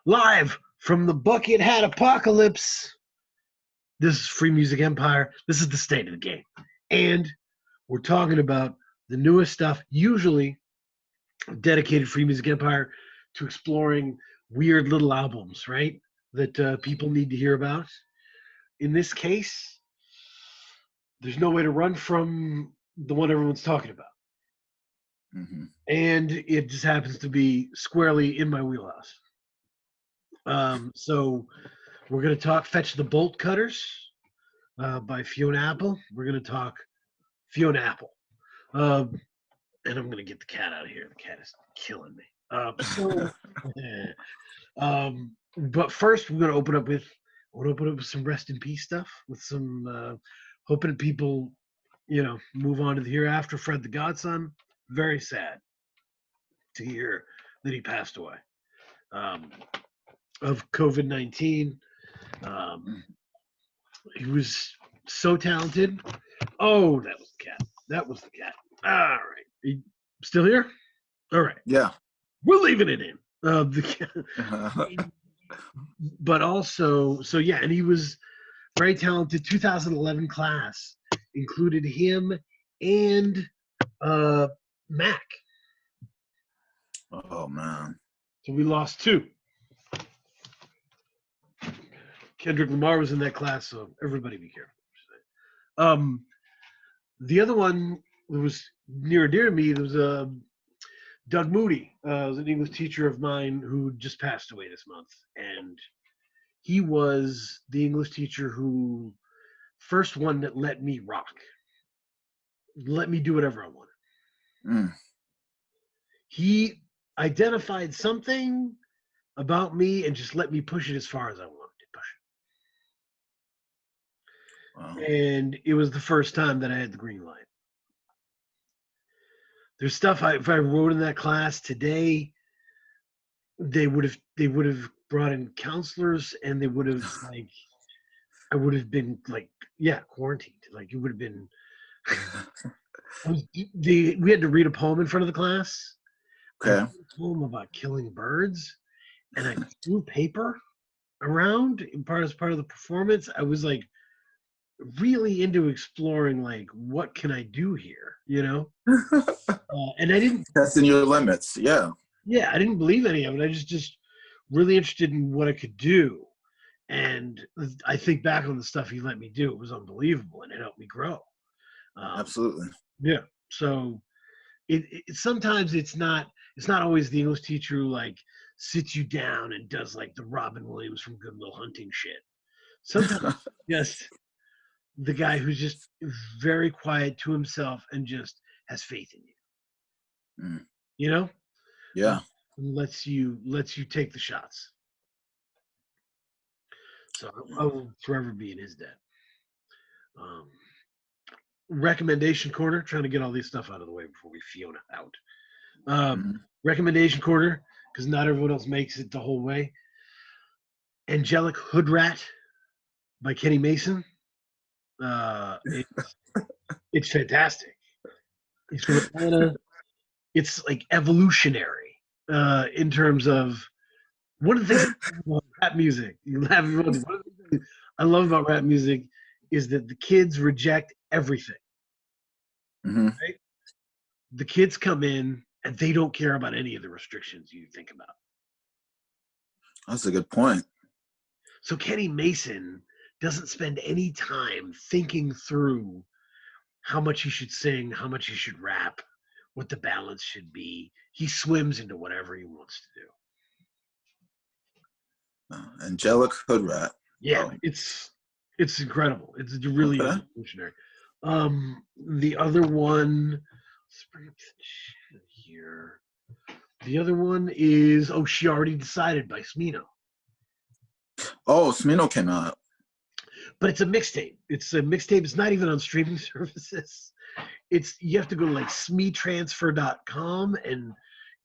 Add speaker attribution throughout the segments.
Speaker 1: Live from the Bucket Hat Apocalypse. This is Free Music Empire. This is the state of the game. And we're talking about the newest stuff, usually dedicated Free Music Empire to exploring weird little albums, right? That people need to hear about. In this case, there's no way to run from the one everyone's talking about.
Speaker 2: Mm-hmm.
Speaker 1: And it just happens to be squarely in my wheelhouse. So we're going to talk Fetch the Bolt Cutters by Fiona Apple. We're going to talk Fiona Apple. And I'm going to get the cat out of here. The cat is killing me. But first, we're going to open up with some rest in peace stuff, with some hoping people, move on to the hereafter. Fred the Godson, very sad to hear that he passed away of COVID-19. He was so talented. Oh, that was the cat. That was the cat. All right. You still here? All right.
Speaker 2: Yeah.
Speaker 1: We're leaving it in. But also, and he was very talented. 2011 class included him and Mac.
Speaker 2: Oh, man.
Speaker 1: So we lost two. Kendrick Lamar was in that class, so everybody be careful. The other one that was near and dear to me, there was Doug Moody, was an English teacher of mine who just passed away this month. And he was the English teacher who first one that let me rock, let me do whatever I wanted. He identified something about me and just let me push it as far as I wanted to push it. Wow. And it was the first time that I had the green light. There's stuff if I wrote in that class today, they would have brought in counselors, and they would have I would have been quarantined. Like it would have been. We had to read a poem in front of the class.
Speaker 2: Okay.
Speaker 1: A poem about killing birds, and I threw paper around as part of the performance. I was like really into exploring what can I do here, and I didn't
Speaker 2: testing your limits. Yeah.
Speaker 1: I didn't believe any of it. I just really interested in what I could do, and I think back on the stuff he let me do. It was unbelievable, and it helped me grow.
Speaker 2: Absolutely.
Speaker 1: Yeah. So it sometimes it's not always the English teacher who sits you down and does the Robin Williams from Good Will Hunting shit. Sometimes just the guy who's just very quiet to himself and just has faith in you.
Speaker 2: Yeah.
Speaker 1: And lets you take the shots. So I will forever be in his debt. Recommendation corner, trying to get all this stuff out of the way before we Fiona out. Recommendation corner, because not everyone else makes it the whole way. Angelic Hoodrat by Kenny Mason. It's fantastic. It's from Atlanta. It's evolutionary in terms of one of the things about rap music. One of the things I love about rap music is that the kids reject everything. Right? The kids come in and they don't care about any of the restrictions you think about.
Speaker 2: That's a good point.
Speaker 1: So Kenny Mason doesn't spend any time thinking through how much he should sing, how much he should rap, what the balance should be. He swims into whatever he wants to do.
Speaker 2: Angelic Hoodrat.
Speaker 1: Yeah, it's incredible. It's really revolutionary. The other one, let's bring up the chat here. The other one is She Already Decided by Smino.
Speaker 2: Oh, Smino came out.
Speaker 1: But it's a mixtape. It's a mixtape. It's not even on streaming services. You have to go to smetransfer.com and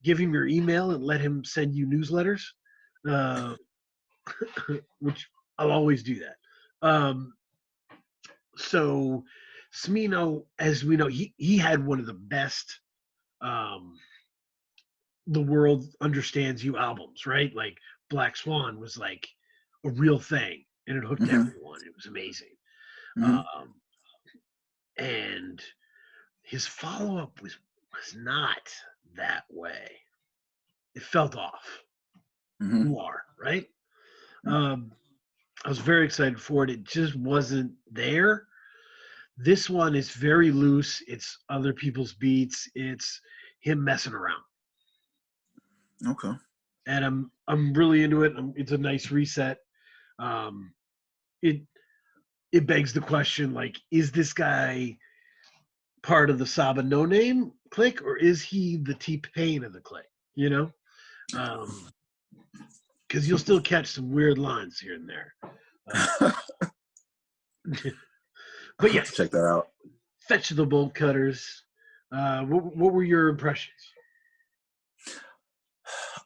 Speaker 1: give him your email and let him send you newsletters, which I'll always do that. So Smino, as we know, he had one of the best The World Understands You albums, right? Black Swan was like a real thing, and it hooked
Speaker 2: Hmm.
Speaker 1: everyone. It was amazing.
Speaker 2: Hmm.
Speaker 1: Um, and his follow up was not that way. It felt off.
Speaker 2: Hmm.
Speaker 1: Noir, right? Um, I was very excited for it. It just wasn't there. This one is very loose. It's other people's beats. It's him messing around,
Speaker 2: Okay.
Speaker 1: and I'm really into it. It's a nice reset. Um, it it begs the question, like, is this guy part of the Saba No Name clique, or is he the T-Pain of the clique? You know, because you'll still catch some weird lines here and there.
Speaker 2: I'll
Speaker 1: But
Speaker 2: have to
Speaker 1: yes,
Speaker 2: check that out.
Speaker 1: fetch the bolt cutters. What were your impressions?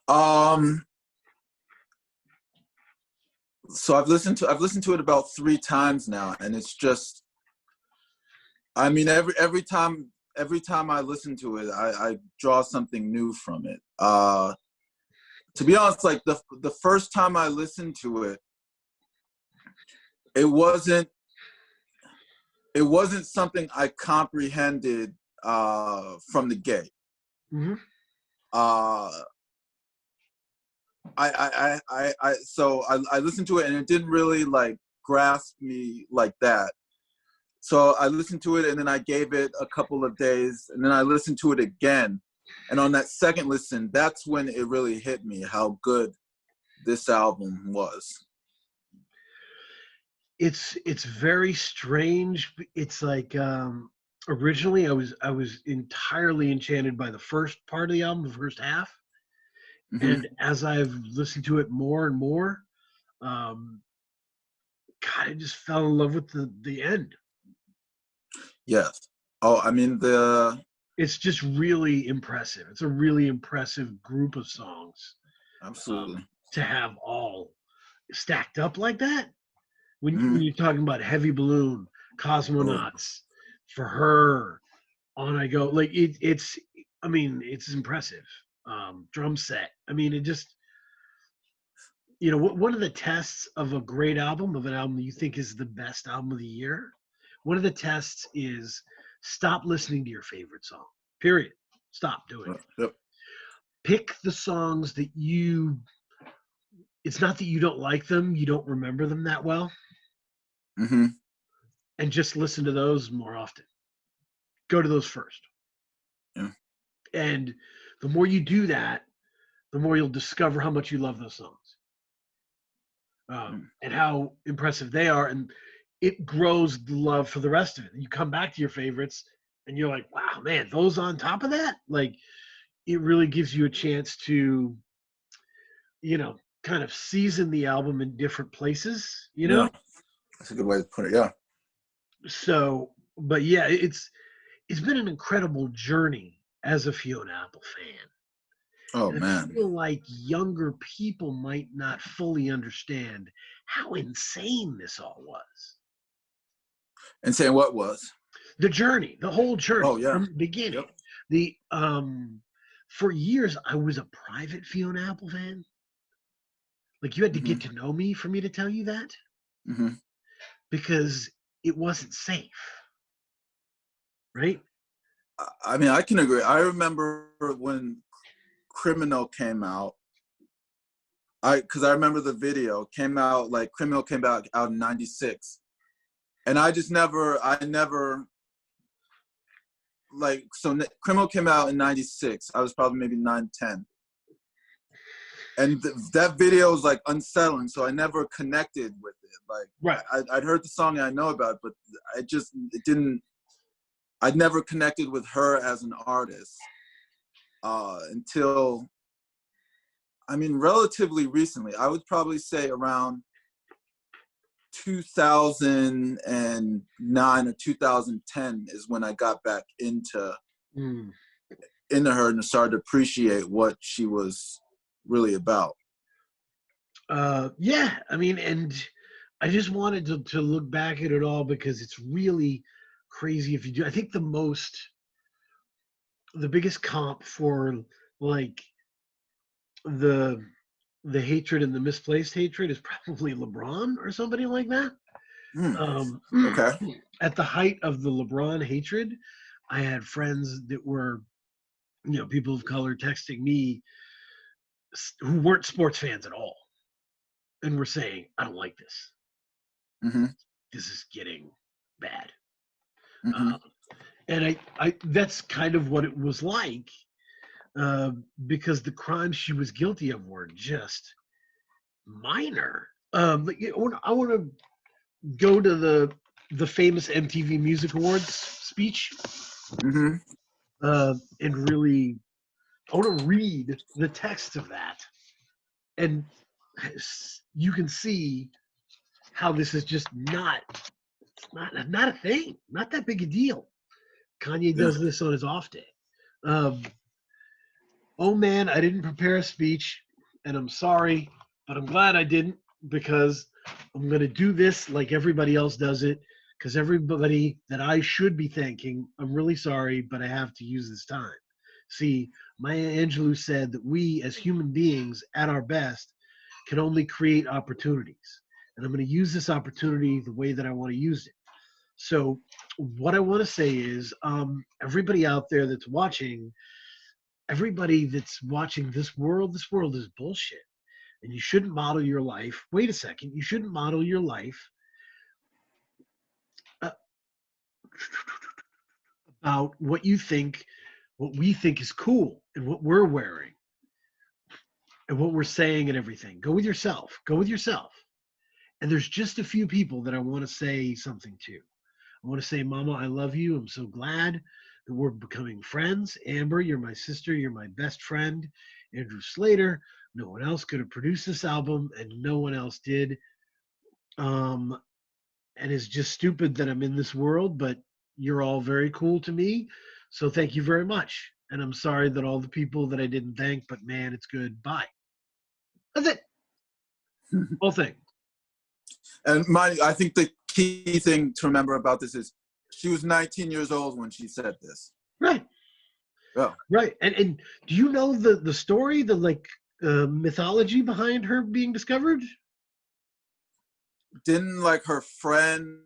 Speaker 2: Um, so I've listened to it about 3 times now, and it's just, I mean, every time I listen to it, I draw something new from it. To be honest, like the first time I listened to it, it wasn't it wasn't something I comprehended from the gate.
Speaker 1: Mm-hmm.
Speaker 2: Uh, I listened to it and it didn't really like grasp me like that. So I listened to it and then I gave it a couple of days and then I listened to it again. And on that second listen, that's when it really hit me how good this album was.
Speaker 1: It's very strange. It's like originally I was entirely enchanted by the first part of the album, the first half,
Speaker 2: Hmm.
Speaker 1: and as I've listened to it more and more, um, God, I just fell in love with the end.
Speaker 2: Yes. Oh, I mean
Speaker 1: It's just really impressive. It's a really impressive group of songs
Speaker 2: absolutely.
Speaker 1: to have all stacked up like that. When
Speaker 2: Hmm.
Speaker 1: you're talking about Heavy Balloon,
Speaker 2: Oh,
Speaker 1: Cosmonauts, For Her, On I Go, like it's I mean, it's impressive. Drum set. I mean, it just one of the tests of a great album, of an album that you think is the best album of the year, one of the tests is stop listening to your favorite song. Period. Stop doing it.
Speaker 2: yep.
Speaker 1: Pick the songs that it's not that you don't like them, you don't remember them that well,
Speaker 2: Hmm.
Speaker 1: and just listen to those more often. Go to those first.
Speaker 2: Yeah.
Speaker 1: And the more you do that, the more you'll discover how much you love those songs,
Speaker 2: Mm.
Speaker 1: and how impressive they are. And it grows the love for the rest of it. You come back to your favorites and you're like, wow, man, those on top of that, like it really gives you a chance to, kind of season the album in different places.
Speaker 2: Yeah. That's a good way to put it. Yeah.
Speaker 1: So, but yeah, it's been an incredible journey as a Fiona Apple fan.
Speaker 2: Oh
Speaker 1: And I
Speaker 2: man.
Speaker 1: feel like younger people might not fully understand how insane this all was.
Speaker 2: And saying what was?
Speaker 1: The journey, the whole
Speaker 2: Oh
Speaker 1: journey
Speaker 2: yeah.
Speaker 1: from the beginning.
Speaker 2: Yep.
Speaker 1: The For years I was a private Fiona Apple fan. Like you had to
Speaker 2: Hmm.
Speaker 1: get to know me for me to tell you that,
Speaker 2: Hmm.
Speaker 1: because it wasn't safe, right?
Speaker 2: I mean, I can agree. I remember when Criminal came out. Because I remember the video came out, like Criminal came out in '96, and I never like Criminal came out in '96. I was probably maybe 9, 10, and that video was like unsettling. So I never connected with it. Like
Speaker 1: Right.
Speaker 2: I'd heard the song and I know about it, but it didn't. I'd never connected with her as an artist until, I mean, relatively recently. I would probably say around 2009 or 2010 is when I got back
Speaker 1: Mm.
Speaker 2: into her and started to appreciate what she was really about.
Speaker 1: Yeah, I mean, and I just wanted to look back at it all because it's really crazy if you do. I think the biggest comp for like the the hatred and the misplaced hatred is probably LeBron or somebody like that.
Speaker 2: Hmm.
Speaker 1: Um,
Speaker 2: Okay.
Speaker 1: at the height of the LeBron hatred, I had friends that were, people of color texting me who weren't sports fans at all and were saying, I don't like this.
Speaker 2: Mm-hmm.
Speaker 1: This is getting bad.
Speaker 2: Mm-hmm.
Speaker 1: Uh, and I that's kind of what it was like, because the crimes she was guilty of were just minor. I want to go to the famous MTV Music Awards speech,
Speaker 2: Mm-hmm.
Speaker 1: and really, I want to read the text of that, and you can see how this is just not a thing, not that big a deal. Kanye
Speaker 2: Yeah.
Speaker 1: does this on his off day. Um, oh man, I didn't prepare a speech, and I'm sorry, but I'm glad I didn't, because I'm going to do this like everybody else does it, because everybody that I should be thanking, I'm really sorry, but I have to use this time. See, Maya Angelou said that we as human beings at our best can only create opportunities. And I'm going to use this opportunity the way that I want to use it. So, what I want to say is, everybody out there that's watching, everybody that's watching this world is bullshit. And you shouldn't model your life. Wait a second. You shouldn't model your life uh, about what we think is cool and what we're wearing and what we're saying and everything. Go with yourself. Go with yourself. And there's just a few people that I want to say something to. I want to say, Mama, I love you. I'm so glad that we're becoming friends. Amber, you're my sister. You're my best friend. Andrew Slater, no one else could have produced this album, and no one else did. Um, and it's just stupid that I'm in this world, but you're all very cool to me. So thank you very much. And I'm sorry that all the people that I didn't thank, but man, it's good. Bye. That's it. Whole thing.
Speaker 2: And I think the key thing to remember about this is she was 19 years old when she said this.
Speaker 1: Right.
Speaker 2: Oh.
Speaker 1: Right. And do you know the story, the mythology behind her being discovered?
Speaker 2: Didn't like her friend,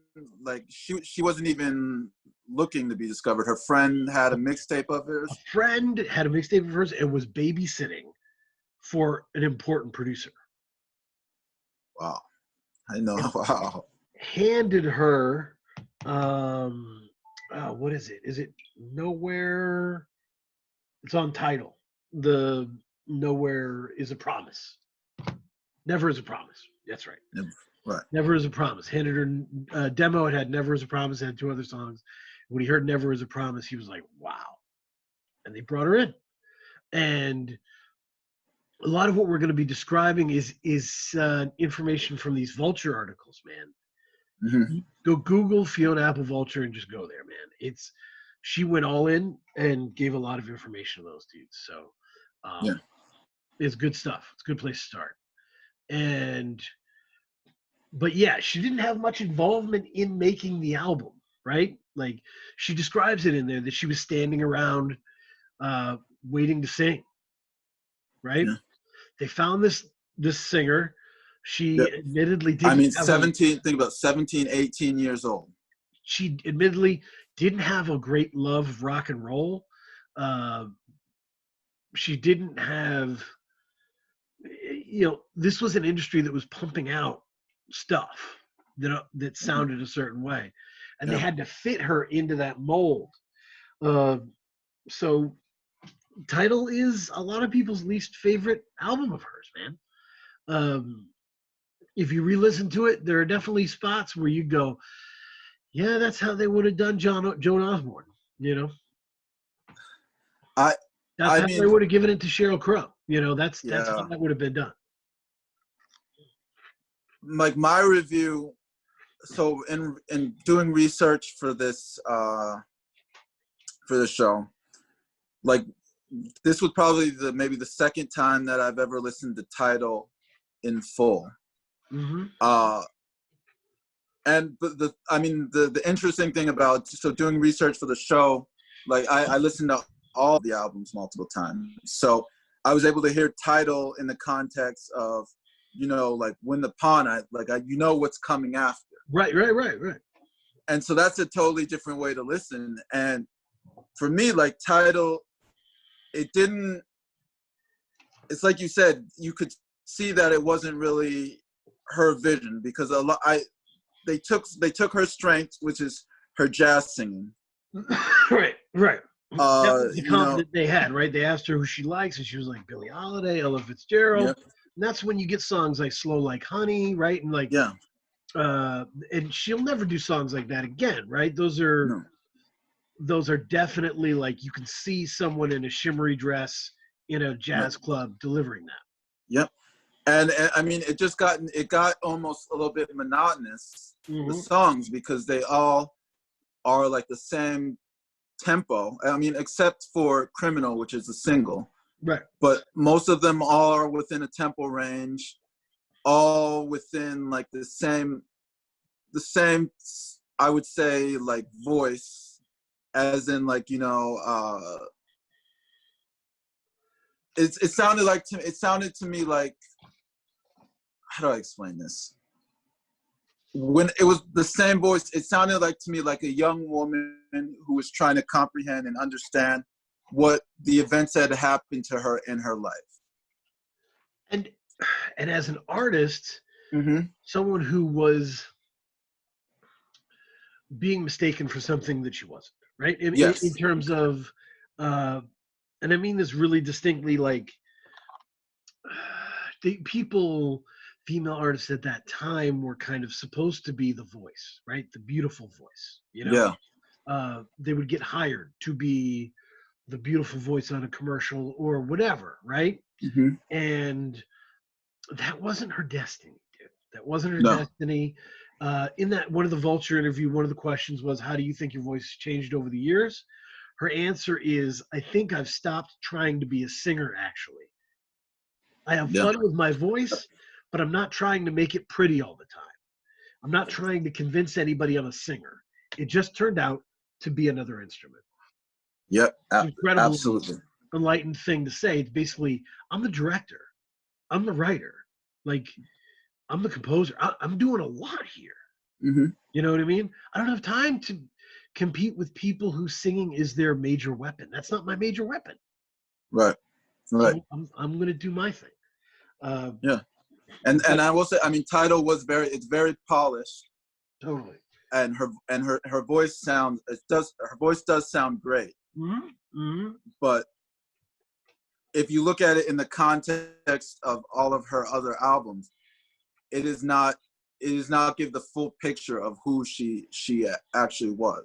Speaker 2: like she wasn't even looking to be discovered. Her friend had a mixtape of hers.
Speaker 1: A friend had a mixtape of hers and was babysitting for an important producer.
Speaker 2: Wow. I know.
Speaker 1: And
Speaker 2: Wow.
Speaker 1: handed her, what is it? Is it Nowhere? It's on Tidal. The Nowhere is a Promise. Never is a Promise. That's right.
Speaker 2: Right.
Speaker 1: Never is a Promise. Handed her demo. It had Never is a Promise. It had two other songs. When he heard Never is a Promise, he was like, wow. And they brought her in. And a lot of what we're going to be describing is information from these Vulture articles, man.
Speaker 2: Mm-hmm.
Speaker 1: Go Google Fiona Apple Vulture and just go there, man. She went all in and gave a lot of information to those dudes. So
Speaker 2: Yeah.
Speaker 1: it's good stuff. It's a good place to start. But yeah, she didn't have much involvement in making the album, right? Like, she describes it in there that she was standing around waiting to sing, right?
Speaker 2: Yeah.
Speaker 1: They found this singer. She
Speaker 2: Yep.
Speaker 1: admittedly didn't
Speaker 2: I mean,
Speaker 1: have
Speaker 2: 17, think about 17, 18 years old.
Speaker 1: She admittedly didn't have a great love of rock and roll. She didn't have, this was an industry that was pumping out stuff that sounded a certain way, and they
Speaker 2: Yeah.
Speaker 1: had to fit her into that mold. So Tidal is a lot of people's least favorite album of hers, man. If you re-listen to it, there are definitely spots where you go, yeah, that's how they would have done Joan Osborne,
Speaker 2: I
Speaker 1: That's how
Speaker 2: mean,
Speaker 1: they would have given it to Sheryl Crow. That's how
Speaker 2: yeah.
Speaker 1: that would have been done.
Speaker 2: Like my review, so in doing research for this show, like this was probably maybe the second time that I've ever listened to Tidal in full.
Speaker 1: Mm-hmm.
Speaker 2: And the interesting thing about doing research for the show, like I listened to all the albums multiple times. So I was able to hear Tidal in the context of, you know, like Win the Pawn, you know what's coming after.
Speaker 1: Right.
Speaker 2: And so that's a totally different way to listen. And for me, like Tidal, it's like you said, you could see that it wasn't really her vision, because they took her strength, which is her jazz singing.
Speaker 1: Right. That was the
Speaker 2: You know,
Speaker 1: compliment they had, right? They asked her who she likes, and she was like Billie Holiday, Ella Fitzgerald.
Speaker 2: yep,
Speaker 1: And that's when you get songs like Slow Like Honey, right? And like,
Speaker 2: yeah,
Speaker 1: and she'll never do songs like that again, right? Those are definitely like, you can see someone in a shimmery dress in a jazz club delivering that.
Speaker 2: yep. And I mean, it got almost a little bit monotonous, the songs, because they all are like the same tempo. I mean, except for Criminal, which is a single.
Speaker 1: Right.
Speaker 2: But most of them are within a tempo range, all within like the same, I would say, like voice, as in like, you know, it sounded to me like, how do I explain this? When it was the same voice, it sounded like to me like a young woman who was trying to comprehend and understand what the events that had happened to her in her life.
Speaker 1: And as an artist,
Speaker 2: Mm-hmm.
Speaker 1: someone who was being mistaken for something that she wasn't, right?
Speaker 2: Yes.
Speaker 1: In terms of, and I mean this really distinctly, like, female artists at that time were kind of supposed to be the voice, right? The beautiful voice, you know?
Speaker 2: Yeah.
Speaker 1: They would get hired to be the beautiful voice on a commercial or whatever, right?
Speaker 2: Mm-hmm.
Speaker 1: And that wasn't her destiny, dude. That wasn't her
Speaker 2: No.
Speaker 1: destiny. In that one of the Vulture interview, one of the questions was, how do you think your voice has changed over the years? Her answer is, I think I've stopped trying to be a singer, actually. I have fun with my voice, but I'm not trying to make it pretty all the time. I'm not trying to convince anybody I'm a singer. It just turned out to be another instrument.
Speaker 2: Yep.
Speaker 1: It's an incredibly
Speaker 2: Absolutely
Speaker 1: enlightened thing to say. It's basically, I'm the director. I'm the writer. Like, I'm the composer. I'm doing a lot here.
Speaker 2: Mm-hmm.
Speaker 1: You know what I mean? I don't have time to compete with people whose singing is their major weapon. That's not my major weapon.
Speaker 2: Right.
Speaker 1: So I'm going to do my thing.
Speaker 2: Yeah. And I will say, I mean, Tidal was it's very polished.
Speaker 1: Totally.
Speaker 2: And her voice does sound great.
Speaker 1: Mm-hmm. Mm-hmm.
Speaker 2: But if you look at it in the context of all of her other albums, it does not give the full picture of who she actually was.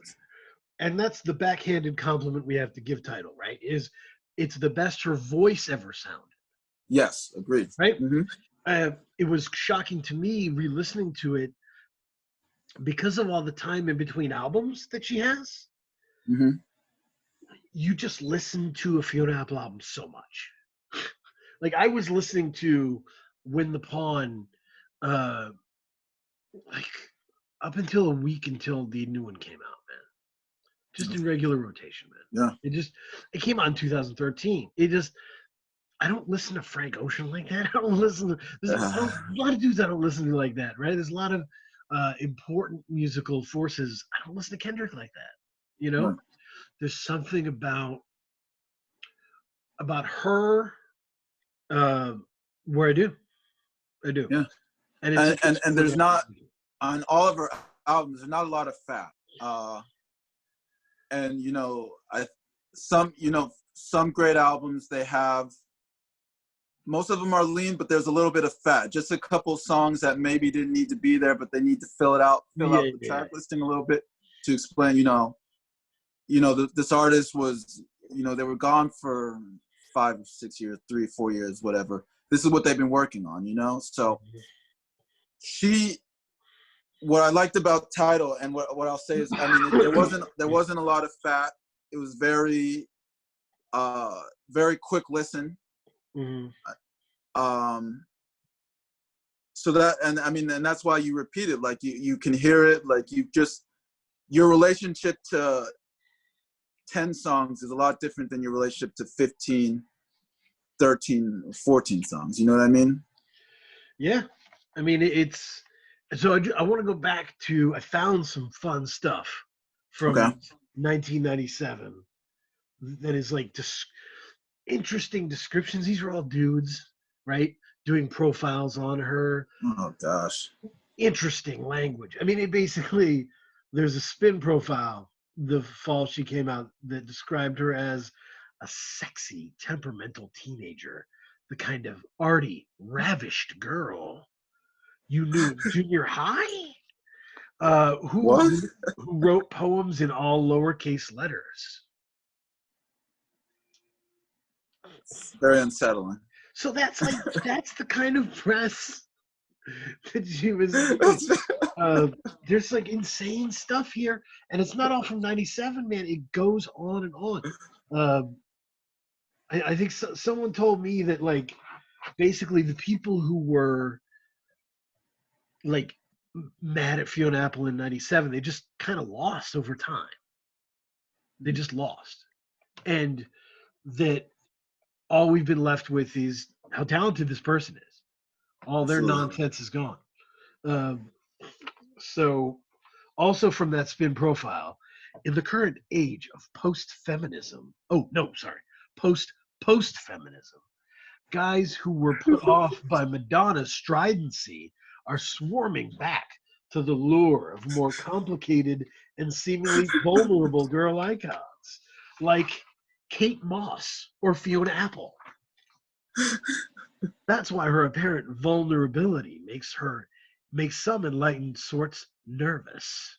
Speaker 2: And
Speaker 1: that's the backhanded compliment we have to give Tidal, right? Is it's the best her voice ever sounded.
Speaker 2: Yes, agreed.
Speaker 1: Right?
Speaker 2: Mm-hmm.
Speaker 1: It was shocking to me re-listening to it because of all the time in between albums that she has.
Speaker 2: Mm-hmm.
Speaker 1: You just listen to a Fiona Apple album so much. Like, I was listening to Win the Pawn like up until a week until the new one came out, man. Just in regular rotation, man.
Speaker 2: Yeah.
Speaker 1: It came out in 2013. I don't listen to Frank Ocean like that. I don't listen to there's a lot of dudes I don't listen to like that, right? There's a lot of important musical forces. I don't listen to Kendrick like that. You know?
Speaker 2: Right.
Speaker 1: There's something about her where I do.
Speaker 2: Yeah. And there's not, on all of her albums, there's not a lot of fat. And you know, some great albums, they have, most of them are lean, but there's a little bit of fat. Just a couple songs that maybe didn't need to be there, but they need to fill out the track listing a little bit to explain, this artist was, they were gone for 5 or 6 years, 3 or 4 years, whatever. This is what they've been working on, So what I liked about Tidal, and what I'll say is, I mean, there wasn't a lot of fat. It was very, very quick listen.
Speaker 1: Mm-hmm.
Speaker 2: So that, and I mean, and that's why you repeat it. Like you can hear it. Like your relationship to 10 songs is a lot different than your relationship to 15, 13, 14 songs. You know what I mean?
Speaker 1: Yeah. I mean, it's so I want to go back to, I found some fun stuff
Speaker 2: Okay.
Speaker 1: from 1997 that is like interesting descriptions. These are all dudes, right? Doing profiles on her.
Speaker 2: Oh gosh.
Speaker 1: Interesting language. I mean, it basically, there's a spin profile the fall she came out that described her as a sexy, temperamental teenager, the kind of arty, ravished girl you knew in junior high, uh,
Speaker 2: What?
Speaker 1: who who wrote poems in all lowercase letters.
Speaker 2: It's very unsettling.
Speaker 1: So that's the kind of press that she was getting. Uh, there's like insane stuff here, and it's not all from '97, man. It goes on and on. Uh, I think someone told me that like basically the people who were like mad at Fiona Apple in '97, they just kind of lost over time. They just lost, and that all we've been left with is how talented this person is. All their
Speaker 2: Absolutely.
Speaker 1: nonsense is gone. Um, so, also from that spin profile, in the current age of post-feminism, oh no, sorry, post-feminism, guys who were put off by Madonna's stridency are swarming back to the lure of more complicated and seemingly vulnerable girl icons like Kate Moss or Fiona Apple. That's why her apparent vulnerability makes some enlightened sorts nervous.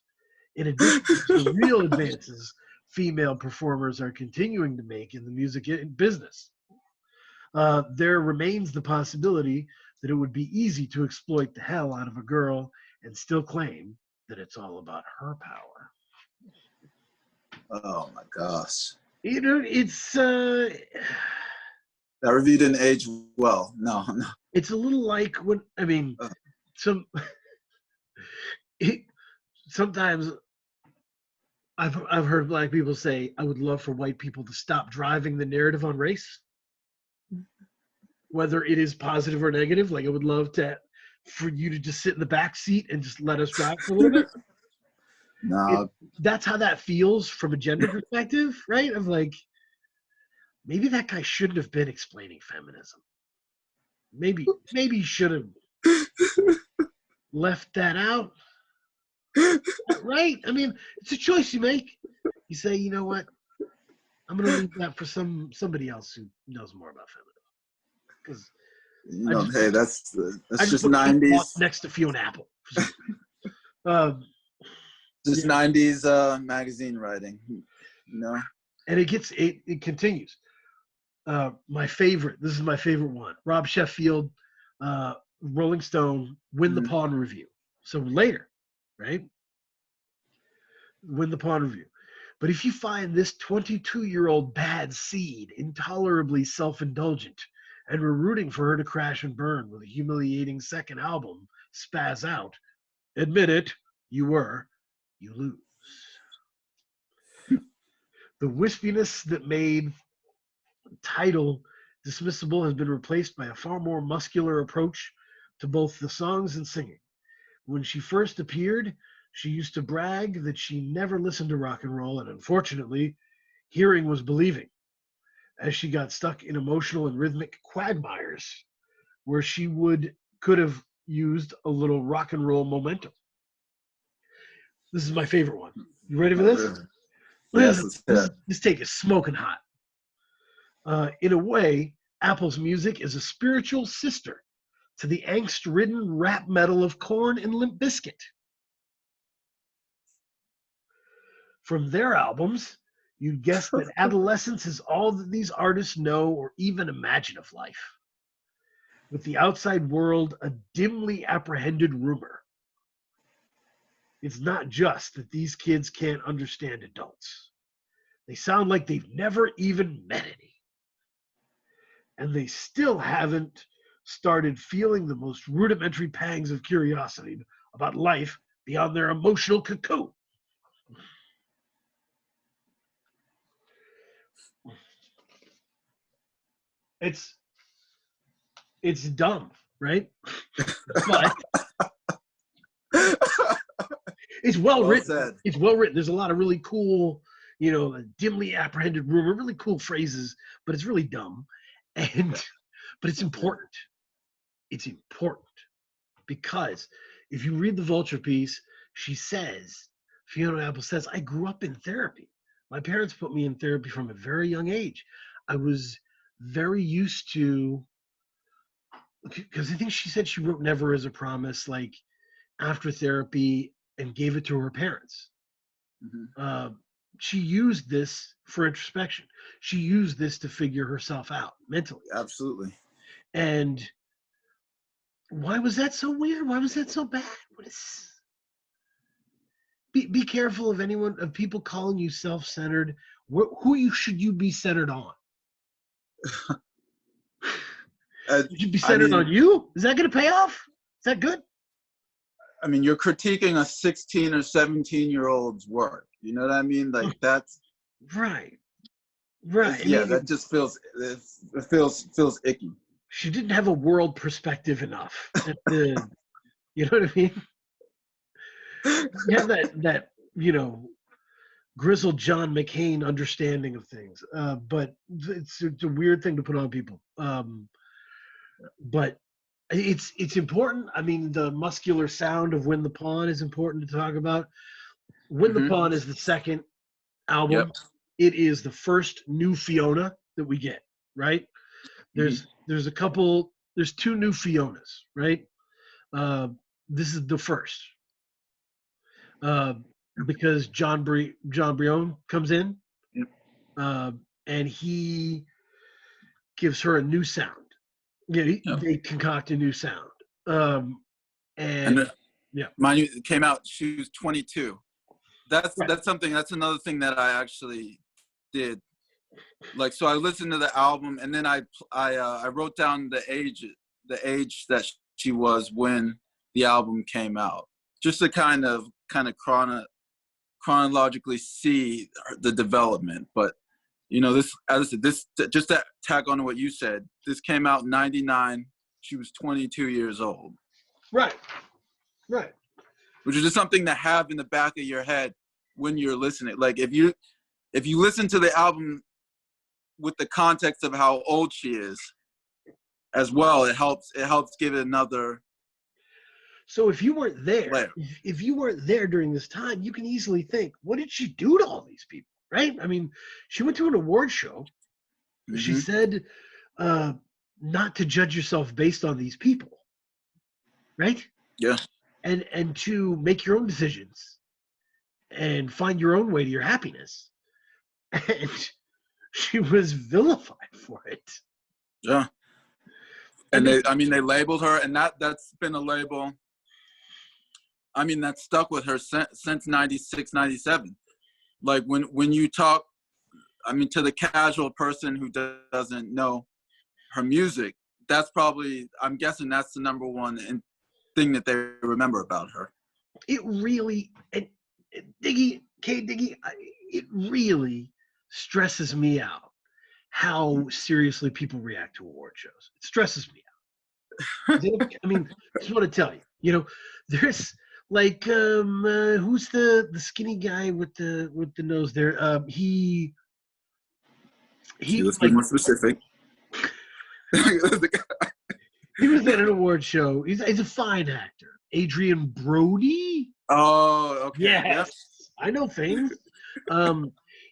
Speaker 1: In addition to the real advances female performers are continuing to make in the music business, there remains the possibility that it would be easy to exploit the hell out of a girl and still claim that it's all about her power.
Speaker 2: Oh my gosh.
Speaker 1: You know, it's
Speaker 2: That review didn't age well. No, no.
Speaker 1: it's a little like when I mean, some it, sometimes I've heard black people say, "I would love for white people to stop driving the narrative on race, whether it is positive or negative. Like I would love for you to just sit in the back seat and just let us drive for a little bit."
Speaker 2: No.
Speaker 1: That's how that feels from a gender perspective, right? Of like, maybe that guy shouldn't have been explaining feminism. Maybe he should have left that out. Right? I mean, it's a choice you make. You say, you know what? I'm gonna leave that for somebody else who knows more about feminism. Because
Speaker 2: You know, hey, that's
Speaker 1: I just
Speaker 2: just
Speaker 1: put Kate Moss
Speaker 2: 90s.
Speaker 1: next to Fiona Apple. Um,
Speaker 2: Just
Speaker 1: yeah.
Speaker 2: 90s magazine writing. You know?
Speaker 1: And it continues. My favorite. This is my favorite one. Rob Sheffield, Rolling Stone, Win the
Speaker 2: Mhm.
Speaker 1: Pawn review. So later, right? Win the Pawn review. But if you find this 22-year-old bad seed intolerably self-indulgent, and we're rooting for her to crash and burn with a humiliating second album, spaz out, admit it, you lose. The wispiness that made title dismissible has been replaced by a far more muscular approach to both the songs and singing. When she first appeared, she used to brag that she never listened to rock and roll, and unfortunately, hearing was believing, as she got stuck in emotional and rhythmic quagmires where she could have used a little rock and roll momentum. This is my favorite one. You ready for
Speaker 2: Oh,
Speaker 1: this?
Speaker 2: really? Yes,
Speaker 1: Listen,
Speaker 2: let's hear it.
Speaker 1: this take is smoking hot. In a way, Apple's music is a spiritual sister to the angst-ridden rap metal of Korn and Limp Bizkit. From their albums, you'd guess that adolescence is all that these artists know or even imagine of life. With the outside world a dimly apprehended rumor. It's not just that these kids can't understand adults. They sound like they've never even met any. And they still haven't started feeling the most rudimentary pangs of curiosity about life beyond their emotional cocoon. It's It's dumb, right? But it's well written.
Speaker 2: Said.
Speaker 1: It's well written. There's a lot of really cool, dimly apprehended rumor, really cool phrases, but it's really dumb. But it's important. It's important because if you read the Vulture piece, Fiona Apple says, I grew up in therapy. My parents put me in therapy from a very young age. I was very used to, because I think she said she wrote Never as a Promise, like after therapy and gave it to her parents.
Speaker 2: Mm-hmm.
Speaker 1: She used this for introspection. She used this to figure herself out mentally.
Speaker 2: Absolutely.
Speaker 1: And why was that so weird? Why was that so bad? What is? Be careful of people calling you self-centered. Should you be centered on? Should you be centered on you? Is that going to pay off? Is that good?
Speaker 2: I mean, you're critiquing a 16 or 17-year-old's work. You know what I mean? Like that's
Speaker 1: right.
Speaker 2: Yeah, that just feels icky.
Speaker 1: She didn't have a world perspective enough. You know what I mean? You have that grizzled John McCain understanding of things, but it's a weird thing to put on people. But it's important. I mean, the muscular sound of Win the Pawn is important to talk about. Win the Pawn is the second album.
Speaker 2: Yep.
Speaker 1: It is the first new Fiona that we get, right? There's a couple. There's two new Fionas, right? This is the first. Because John Brion comes in, and he gives her a new sound. They concoct a new sound. And
Speaker 2: mind you, it came out. She was 22. That's something. That's another thing that I actually did. Like, so I listened to the album, and then I wrote down the age that she was when the album came out, just to kind of chronologically see the development. But this, as I said, this just to tack on to what you said, this came out in '99. She was 22 years old.
Speaker 1: Right.
Speaker 2: Which is just something to have in the back of your head when you're listening. Like if you listen to the album with the context of how old she is as well, it helps give it another.
Speaker 1: So if you weren't there,
Speaker 2: layer.
Speaker 1: if you weren't there during this time, you can easily think, what did she do to all these people? Right? I mean, she went to an award show. Mm-hmm. She said not to judge yourself based on these people. Right?
Speaker 2: Yeah.
Speaker 1: And to make your own decisions and find your own way to your happiness. And she was vilified for it.
Speaker 2: Yeah. And they labeled her, and that's been a label. I mean, that's stuck with her since 96, 97. Like when you talk, I mean, to the casual person who doesn't know her music, that's probably, I'm guessing that's the number one thing that they remember about her.
Speaker 1: It really, K Diggy, it really stresses me out how seriously people react to award shows. It stresses me out. I mean, I just want to tell you, there's like who's the skinny guy with the nose there? He
Speaker 2: let's be more specific.
Speaker 1: He was at an award show. He's a fine actor. Adrian Brody.
Speaker 2: Oh, okay.
Speaker 1: Yes. Yep. I know things.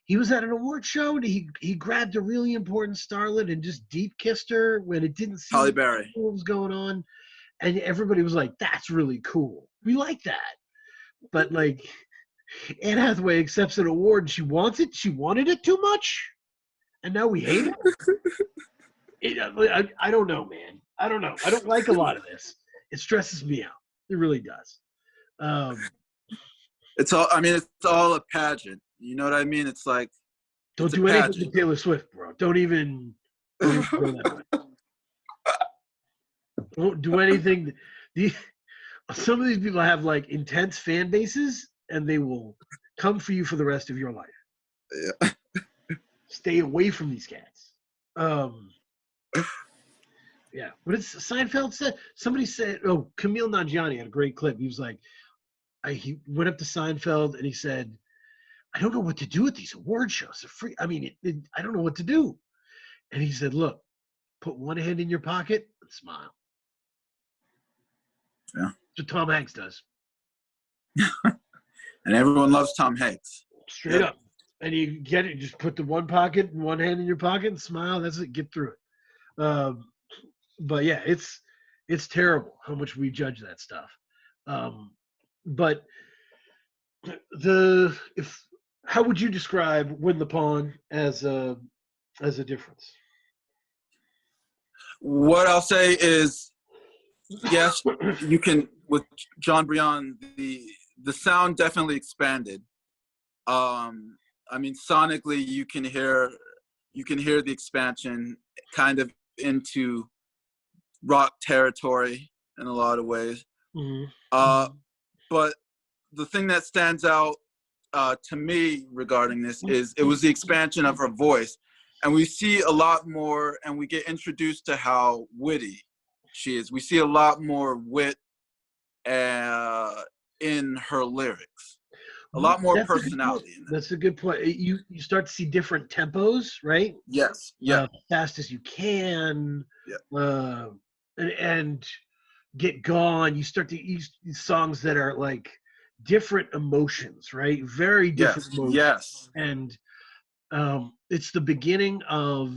Speaker 1: He was at an award show and he grabbed a really important starlet and just deep kissed her when it didn't seem
Speaker 2: Halle Berry.
Speaker 1: What was going on. And everybody was like, that's really cool. We like that. But like Anne Hathaway accepts an award and she wants it. She wanted it too much. And now we hate it. I don't know, man. I don't know. I don't like a lot of this. It stresses me out. It really does.
Speaker 2: It's all a pageant. You know what I mean? It's like
Speaker 1: don't do anything to Taylor Swift, bro. Don't even go that way. Don't do anything. Some of these people have like intense fan bases, and they will come for you for the rest of your life.
Speaker 2: Yeah.
Speaker 1: Stay away from these cats. Yeah. What did Seinfeld said? Somebody said, oh, Camille Nanjiani had a great clip. He was like, he went up to Seinfeld and he said, I don't know what to do with these award shows. They're free. I mean, I don't know what to do. And he said, look, put one hand in your pocket and smile.
Speaker 2: Yeah.
Speaker 1: That's what Tom Hanks does.
Speaker 2: And everyone loves Tom Hanks.
Speaker 1: Straight up. And you get it, just put the one pocket and one hand in your pocket and smile. That's it. Get through it. But yeah, it's terrible how much we judge that stuff. But how would you describe Win the Pawn as a difference?
Speaker 2: What I'll say is, yes, you can with John Brion, the sound definitely expanded. I mean, sonically, you can hear the expansion kind of into rock territory in a lot of ways.
Speaker 1: Mm-hmm.
Speaker 2: But the thing that stands out to me regarding this is it was the expansion of her voice. And we see a lot more, and we get introduced to how witty she is. We see a lot more wit in her lyrics. A lot more personality in that.
Speaker 1: That's a good point. You start to see different tempos, right?
Speaker 2: Yes. Yeah.
Speaker 1: Fast as you can.
Speaker 2: Yeah.
Speaker 1: And Get Gone. You start to use songs that are like different emotions, right? Very different emotions.
Speaker 2: Yes.
Speaker 1: And it's the beginning of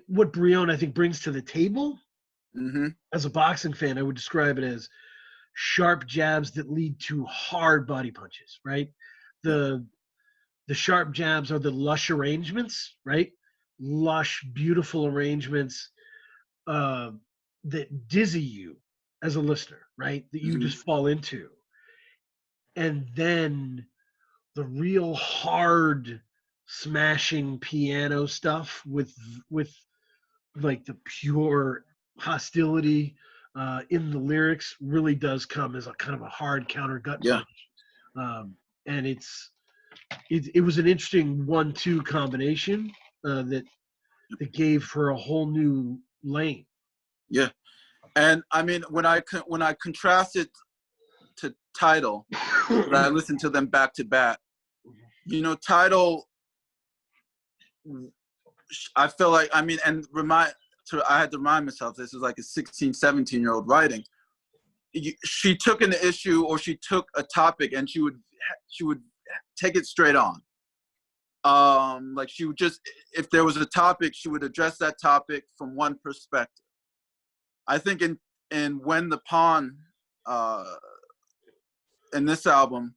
Speaker 1: what Brion, I think, brings to the table.
Speaker 2: Mm-hmm.
Speaker 1: As a boxing fan, I would describe it as sharp jabs that lead to hard body punches, right? The sharp jabs are the lush arrangements, right? Lush, beautiful arrangements that dizzy you as a listener, right? That you just fall into. And then the real hard smashing piano stuff with like the pure hostility in the lyrics really does come as a kind of a hard counter gut punch. And it was an interesting 1-2 combination that gave her a whole new lane.
Speaker 2: Yeah. And I mean, when I contrast it to Tidal, when I listen to them back to back, you know, Tidal, I feel like, I mean, and I had to remind myself, this is like a 16, 17-year-old writing. She took an issue, or she took a topic, and she would take it straight on. Like she would just, if there was a topic, she would address that topic from one perspective. I think in When the Pawn, in this album,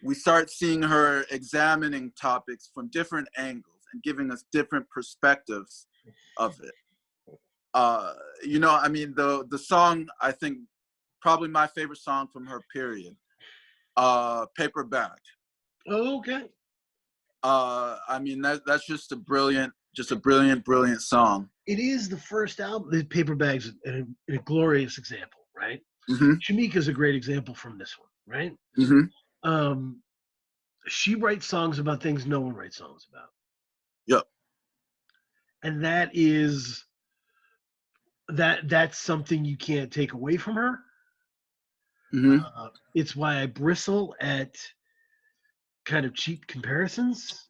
Speaker 2: we start seeing her examining topics from different angles and giving us different perspectives of it. You know, I mean, the song, I think, probably my favorite song from her period, Paper Bag.
Speaker 1: Oh, okay.
Speaker 2: I mean, that's just a brilliant song.
Speaker 1: It is the first album. The Paper Bag's a glorious example, right?
Speaker 2: Mm-hmm.
Speaker 1: Shamika's a great example from this one, right?
Speaker 2: Mm-hmm.
Speaker 1: She writes songs about things no one writes songs about.
Speaker 2: Yep.
Speaker 1: And that's something you can't take away from her.
Speaker 2: Mm-hmm.
Speaker 1: It's why I bristle at kind of cheap comparisons.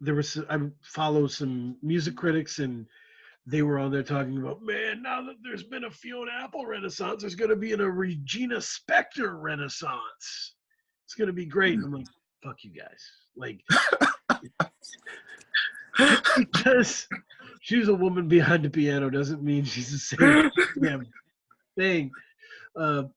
Speaker 1: I follow some music critics, and they were on there talking about, man, now that there's been a Fiona Apple renaissance, there's going to be a Regina Spektor renaissance. It's going to be great. And I'm like, fuck you guys. Like, because she's a woman behind the piano doesn't mean she's the same damn thing. Regina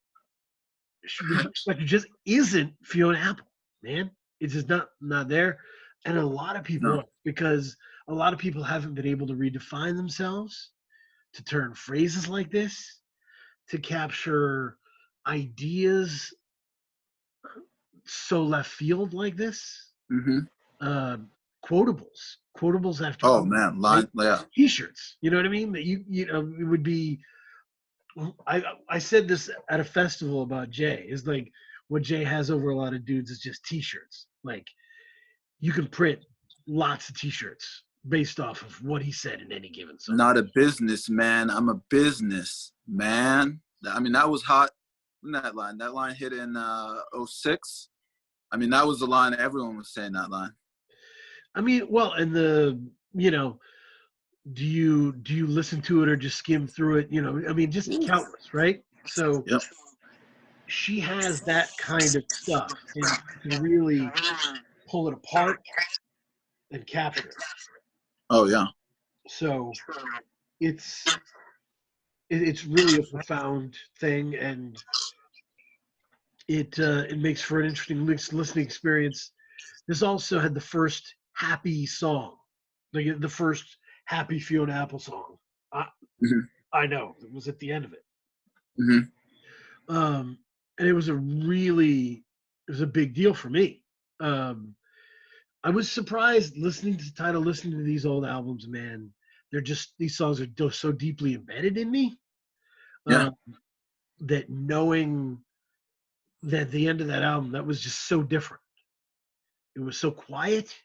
Speaker 1: Spektor just isn't Fiona Apple, man. It's just not there. And a lot of people are, because a lot of people haven't been able to redefine themselves to turn phrases like this, to capture ideas so left field like this.
Speaker 2: Mm-hmm.
Speaker 1: Quotables after T-shirts. You know what I mean? That you know, it would be. I said this at a festival about Jay. Is like what Jay has over a lot of dudes is just T-shirts. Like you can print lots of T-shirts based off of what he said in any given song.
Speaker 2: Not a businessman, I'm a business man. I mean, that was hot. That line hit in '06. I mean, that was the line everyone was saying, that line.
Speaker 1: I mean, well, and the, you know, do you listen to it or just skim through it? You know, I mean, just countless, right? So
Speaker 2: Yep.
Speaker 1: she has that kind of stuff and can really pull it apart and capture it.
Speaker 2: Oh yeah.
Speaker 1: So it's really a profound thing, and it makes for an interesting listening experience. This also had the first happy song, like the first happy Fiona Apple song. I,
Speaker 2: Mhm.
Speaker 1: I know it was at the end of it,
Speaker 2: Mhm.
Speaker 1: and it was a big deal for me. Um, I was surprised listening to the title, listening to these old albums. Man, these songs are so deeply embedded in me
Speaker 2: Yeah.
Speaker 1: that knowing that the end of that album, that was just so different. It was so quiet.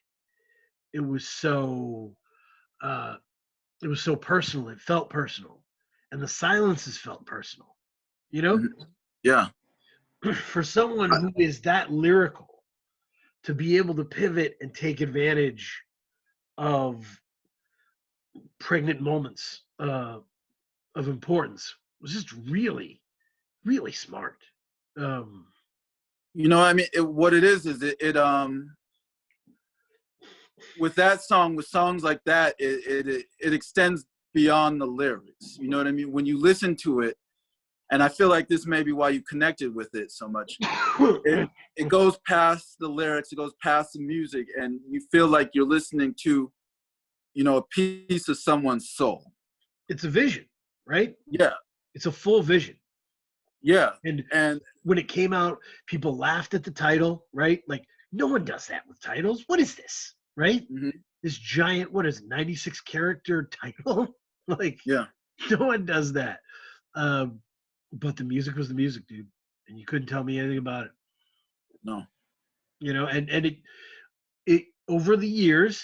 Speaker 1: It was so uh, it was so personal. It felt personal, and the silences felt personal. You know,
Speaker 2: Mhm. Yeah.
Speaker 1: for someone who is that lyrical to be able to pivot and take advantage of pregnant moments of importance was just really, really smart. Um,
Speaker 2: You know, I mean, what it is with that song, with songs like that, it extends beyond the lyrics. You know what I mean? When you listen to it, and I feel like this may be why you connected with it so much. It goes past the lyrics, it goes past the music, and you feel like you're listening to, you know, a piece of someone's soul.
Speaker 1: it's a vision, right?
Speaker 2: Yeah,
Speaker 1: It's a full vision.
Speaker 2: yeah,
Speaker 1: And
Speaker 2: and
Speaker 1: when it came out, people laughed at the title, right? Like, no one does that with titles. What is this, right?
Speaker 2: mhm,
Speaker 1: This giant, what is it, 96 character title? Like,
Speaker 2: yeah,
Speaker 1: no one does that. Um, but the music was the music, dude. And you couldn't tell me anything about it.
Speaker 2: no,
Speaker 1: You know, and it over the years,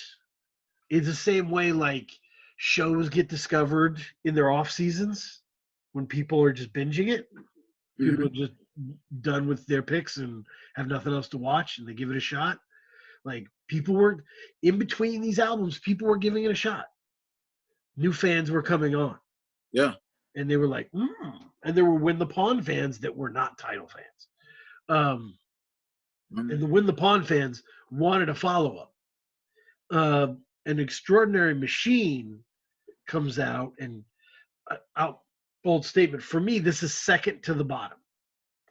Speaker 1: it's the same way like shows get discovered in their off seasons when people are just binging it. People
Speaker 2: mhm,
Speaker 1: are just done with their picks and have nothing else to watch, and they give it a shot. Like people were in between these albums, people were giving it a shot. New fans were coming on,
Speaker 2: yeah,
Speaker 1: and they were like, and there were Win the Pawn fans that were not title fans.
Speaker 2: mhm.
Speaker 1: And the Win the Pawn fans wanted a follow up. An Extraordinary Machine comes out, and out bold statement for me. This is second to the bottom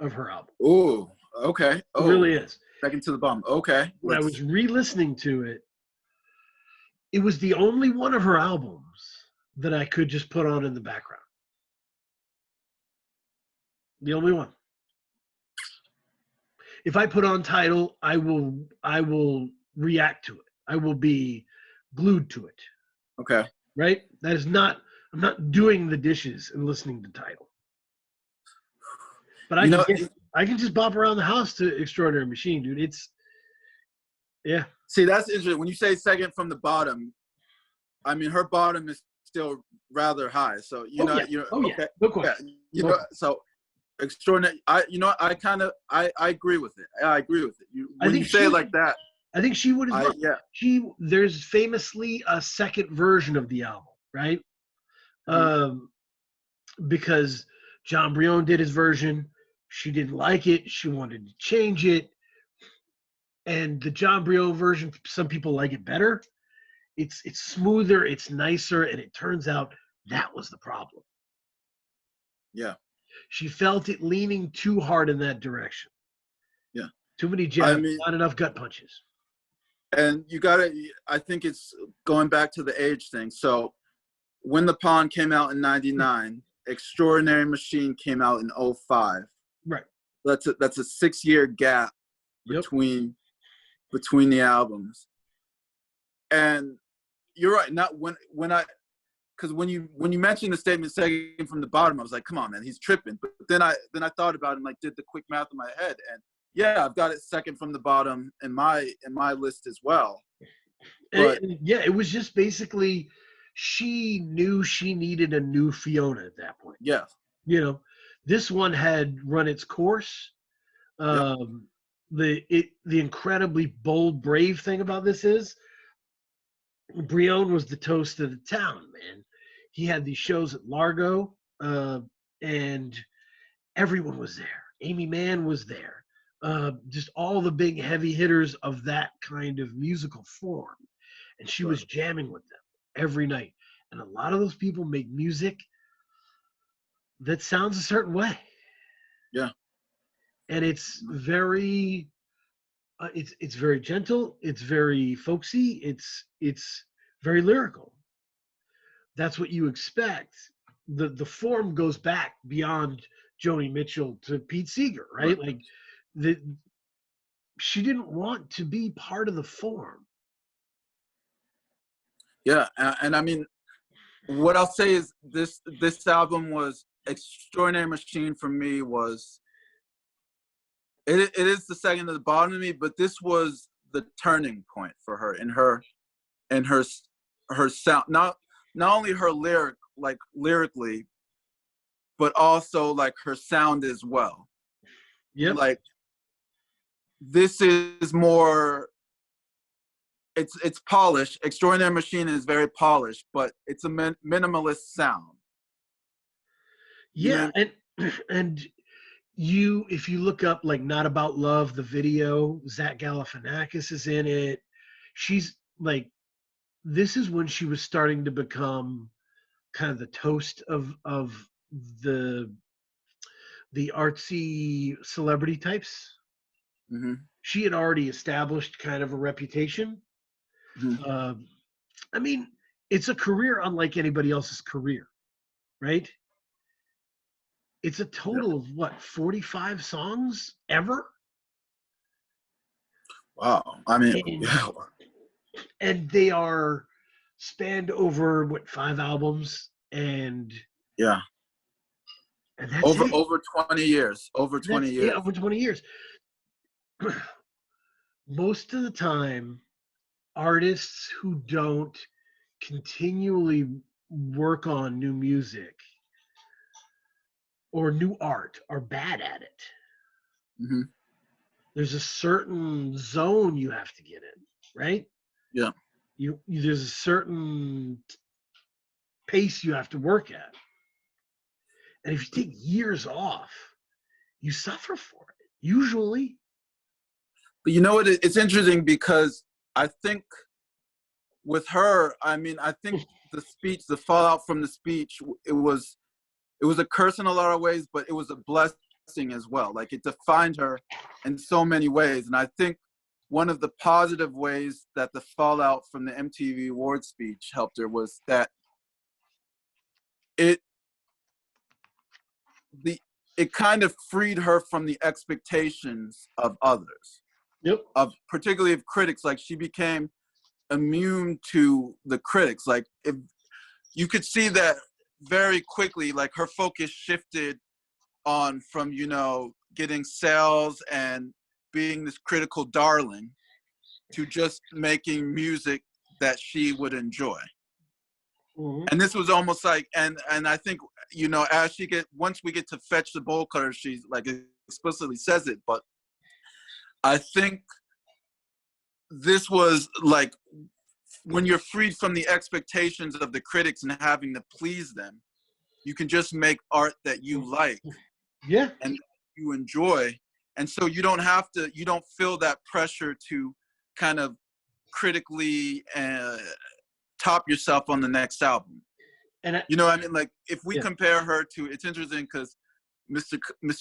Speaker 1: of her album.
Speaker 2: Oh, okay.
Speaker 1: It
Speaker 2: Oh,
Speaker 1: really is.
Speaker 2: second to the bottom. Okay,
Speaker 1: When I was re-listening to it, it was the only one of her albums that I could just put on in the background. The only one. If I put on title, I will react to it. I will be glued to it.
Speaker 2: okay.
Speaker 1: Right? That is not I'm not doing the dishes and listening to title. But
Speaker 2: You know,
Speaker 1: I can just bop around the house to Extraordinary Machine, dude. It's yeah.
Speaker 2: see, that's interesting. When you say second from the bottom, I mean her bottom is still rather high. So
Speaker 1: Oh yeah.
Speaker 2: you're
Speaker 1: Oh yeah.
Speaker 2: okay.
Speaker 1: No
Speaker 2: Yeah,
Speaker 1: question.
Speaker 2: you
Speaker 1: No
Speaker 2: know,
Speaker 1: question.
Speaker 2: so extraordinary. I agree with it. I agree with it.
Speaker 1: I
Speaker 2: When you
Speaker 1: think
Speaker 2: say
Speaker 1: she
Speaker 2: it like that,
Speaker 1: I think she would as well.
Speaker 2: yeah.
Speaker 1: There's famously a second version of the album, right?
Speaker 2: Mhm.
Speaker 1: Um, because John Brion did his version. She didn't like it. She wanted to change it. And the John Brion version, some people like it better. It's smoother, it's nicer, and it turns out that was the problem.
Speaker 2: Yeah,
Speaker 1: She felt it leaning too hard in that direction.
Speaker 2: yeah.
Speaker 1: Too many
Speaker 2: I
Speaker 1: jabs,
Speaker 2: mean,
Speaker 1: not enough gut punches.
Speaker 2: and you gotta. I think it's going back to the age thing. So when the Pawn came out in '99, Extraordinary Machine came out in '05.
Speaker 1: Right.
Speaker 2: That's a 6-year gap
Speaker 1: Yep.
Speaker 2: between the albums. And you're right. Not when I because when you mentioned the statement second from the bottom, I was like, come on, man, he's tripping. But then I thought about it and like did the quick math in my head, and yeah, I've got it second from the bottom in my list as well. But
Speaker 1: Yeah, it was just basically she knew she needed a new Fiona at that point.
Speaker 2: yeah,
Speaker 1: You know, this one had run its course.
Speaker 2: yep,
Speaker 1: The incredibly bold, brave thing about this is Brion was the toast of the town, man. He had these shows at Largo, and everyone was there. Amy Mann was there. Just all the big heavy hitters of that kind of musical form. And she
Speaker 2: right,
Speaker 1: was jamming with them every night. And a lot of those people make music that sounds a certain way.
Speaker 2: yeah,
Speaker 1: And it's very gentle, it's very folksy, it's very lyrical. That's what you expect. The form goes back beyond Joni Mitchell to Pete Seeger,
Speaker 2: right,
Speaker 1: right? Like the she didn't want to be part of the form.
Speaker 2: yeah. And I mean, what I'll say is this album was Extraordinary Machine for me was it is the second at the bottom of me, but this was the turning point for her in her sound, not only her lyrically, but also like her sound as well.
Speaker 1: Yep.
Speaker 2: Like this is more, it's polished. Extraordinary Machine is very polished, but it's a minimalist sound. You
Speaker 1: Yeah,
Speaker 2: know,
Speaker 1: and you if you look up like Not About Love, the video, Zach Galifianakis is in it. She's like this is when she was starting to become kind of the toast of the the artsy celebrity types.
Speaker 2: mm-hmm,
Speaker 1: She had already established kind of a reputation.
Speaker 2: mm-hmm.
Speaker 1: Um, I mean, it's a career unlike anybody else's career, right? It's a
Speaker 2: Yeah.
Speaker 1: total of what 45 songs ever,
Speaker 2: Wow. I mean,
Speaker 1: and
Speaker 2: yeah,
Speaker 1: and they are spanned over what 5 albums,
Speaker 2: yeah.
Speaker 1: and that's it.
Speaker 2: Over 20 years. Over
Speaker 1: And that's
Speaker 2: 20
Speaker 1: yeah,
Speaker 2: years.
Speaker 1: over 20 years. Most of the time, artists who don't continually work on new music or new art are bad at it.
Speaker 2: Mm-hmm.
Speaker 1: There's a certain zone you have to get in, right?
Speaker 2: Yeah.
Speaker 1: There's a certain pace you have to work at. And if you take years off, you suffer for it. Usually.
Speaker 2: But you know what? It's interesting because I think with her, I mean, I think the fallout from the speech, it was a curse in a lot of ways, but it was a blessing as well. Like it defined her in so many ways. And I think one of the positive ways that the fallout from the MTV Awards speech helped her was that it the it kind of freed her from the expectations of others,
Speaker 1: Yep.
Speaker 2: of particularly of critics. Like she became immune to the critics. Like if you could see that very quickly, like her focus shifted on from, you know, getting sales and being this critical darling to just making music that she would enjoy.
Speaker 1: Mm-hmm.
Speaker 2: And this was almost like, and I think, you know, as once we get to Fetch the Bowl Cutter, she's like explicitly says it, but I think this was like when you're freed from the expectations of the critics and having to please them, you can just make art that you like
Speaker 1: Yeah.
Speaker 2: and you enjoy. And so you don't feel that pressure to kind of critically top yourself on the next album.
Speaker 1: And
Speaker 2: You know what I mean? Like if we
Speaker 1: yeah.
Speaker 2: compare her to, it's interesting because Mr.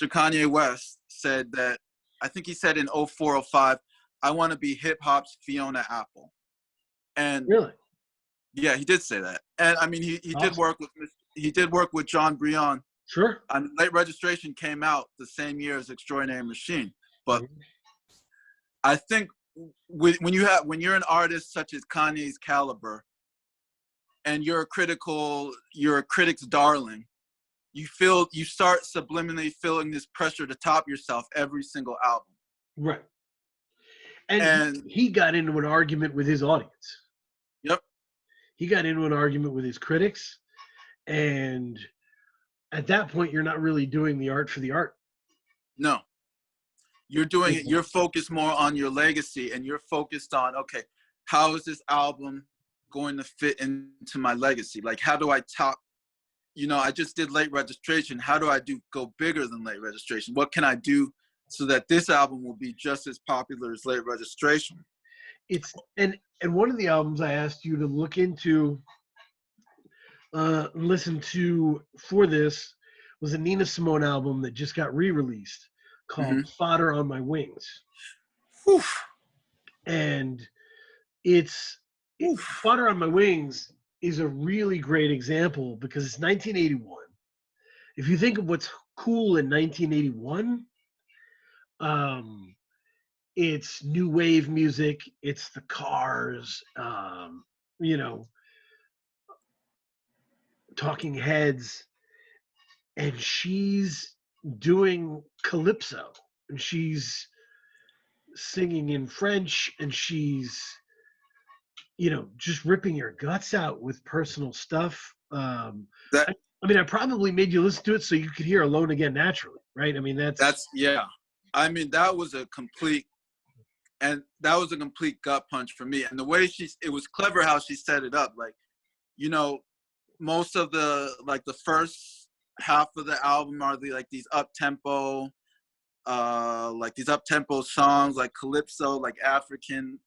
Speaker 2: Kanye West said that, I think he said in 04, 05, I want to be hip hop's Fiona Apple. And
Speaker 1: Really?
Speaker 2: yeah, he did say that. And I mean, he did
Speaker 1: Awesome.
Speaker 2: work with John Brion.
Speaker 1: Sure.
Speaker 2: And Late Registration came out the same year as Extraordinary Machine. But
Speaker 1: Mhm.
Speaker 2: I think when you're an artist such as Kanye's caliber, and you're a critic's darling, you start subliminally feeling this pressure to top yourself every single album.
Speaker 1: Right. And
Speaker 2: And
Speaker 1: he got into an argument with his audience. he got into an argument with his critics, and at that point, you're not really doing the art for the art.
Speaker 2: No, you're doing it. You're focused more on your legacy, and you're focused on, okay, how is this album going to fit into my legacy? Like, how do I top? You know, I just did Late Registration. How do I go bigger than Late Registration? What can I do so that this album will be just as popular as Late Registration?
Speaker 1: It's and one of the albums I asked you to look into, listen to for this was a Nina Simone album that just got re-released called Fodder on My Wings.
Speaker 2: Whew.
Speaker 1: And Fodder on My Wings is a really great example because it's 1981. If you think of what's cool in 1981, it's new wave music, it's the Cars, you know, Talking Heads, and she's doing calypso, and she's singing in French, and she's, you know, just ripping your guts out with personal stuff. I mean, I probably made you listen to it so you could hear Alone Again naturally, right? I mean, that's
Speaker 2: yeah. I mean, that was a complete gut punch for me. And the way it was clever how she set it up. Like, you know, most of the first half of the album are these up tempo songs, like calypso, like African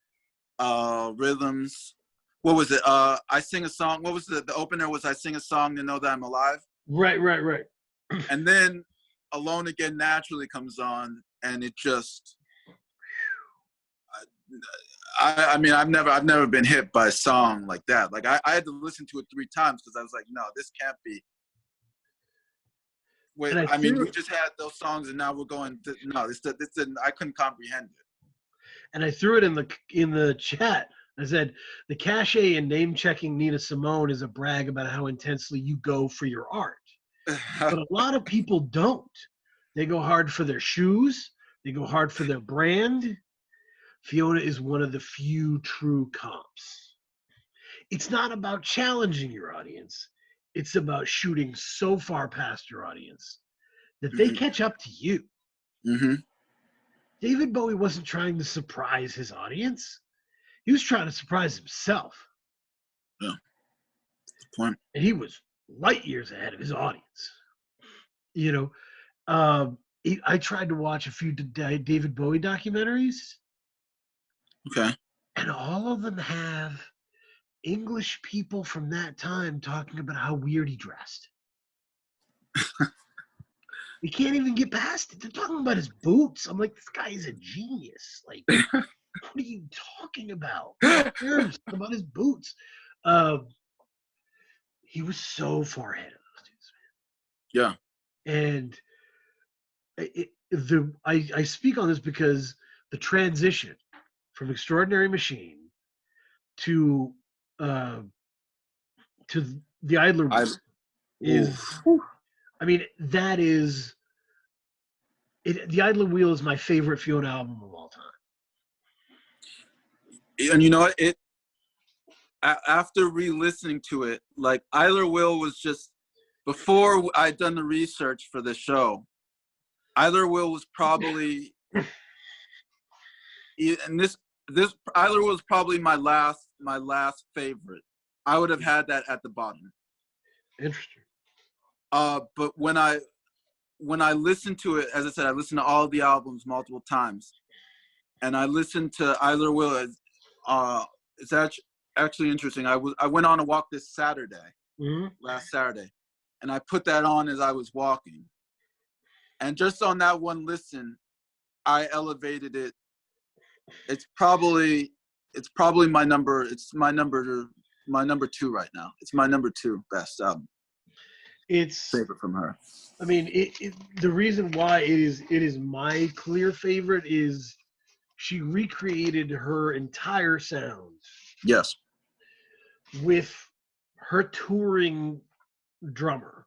Speaker 2: rhythms. What was it? I Sing a Song. What was the opener? Was I Sing a Song to Know That I'm Alive?
Speaker 1: Right.
Speaker 2: And then Alone Again naturally comes on, and it just. I mean, I've never been hit by a song like that. Like I had to listen to it 3 times because I was like, no, this can't be. Wait, I mean, we just had those songs, and now we're going. No, this didn't. I couldn't comprehend it.
Speaker 1: And I threw it in the chat. I said, the cachet and name checking Nina Simone is a brag about how intensely you go for your art. But a lot of people don't. They go hard for their shoes. They go hard for their brand. Fiona is one of the few true comps. It's not about challenging your audience. It's about shooting so far past your audience that they catch up to you. David Bowie wasn't trying to surprise his audience. He was trying to surprise himself.
Speaker 2: Yeah. That's the point.
Speaker 1: And he was light years ahead of his audience. You know, I tried to watch a few David Bowie documentaries.
Speaker 2: Okay.
Speaker 1: And all of them have English people from that time talking about how weird he dressed. We can't even get past it. They're talking about his boots. I'm like, this guy is a genius. Like, what are you talking about? Who cares about his boots? He was so far ahead of those dudes, man. Yeah. And I speak on this because the transition from Extraordinary Machine to the Idler is, I mean, that is it. The Idler Wheel is my favorite Fiona album of all time.
Speaker 2: And you know what? After re-listening to it, like Idler Wheel was just, before I'd done the research for the show, Idler Wheel was probably, and this Idler Wheel was probably my last favorite. I would have had that at the bottom.
Speaker 1: Interesting.
Speaker 2: But when I listened to it, as I said, I listened to all of the albums multiple times, and I listened to Idler Wheel. It's actually interesting. I went on a walk this Saturday, last Saturday, and I put that on as I was walking, and just on that one listen, I elevated it. It's probably my number. It's my number 2 right now. It's my number 2 best album.
Speaker 1: It's
Speaker 2: favorite from her.
Speaker 1: I mean, the reason why it is my clear favorite is she recreated her entire sound.
Speaker 2: Yes.
Speaker 1: With her touring drummer.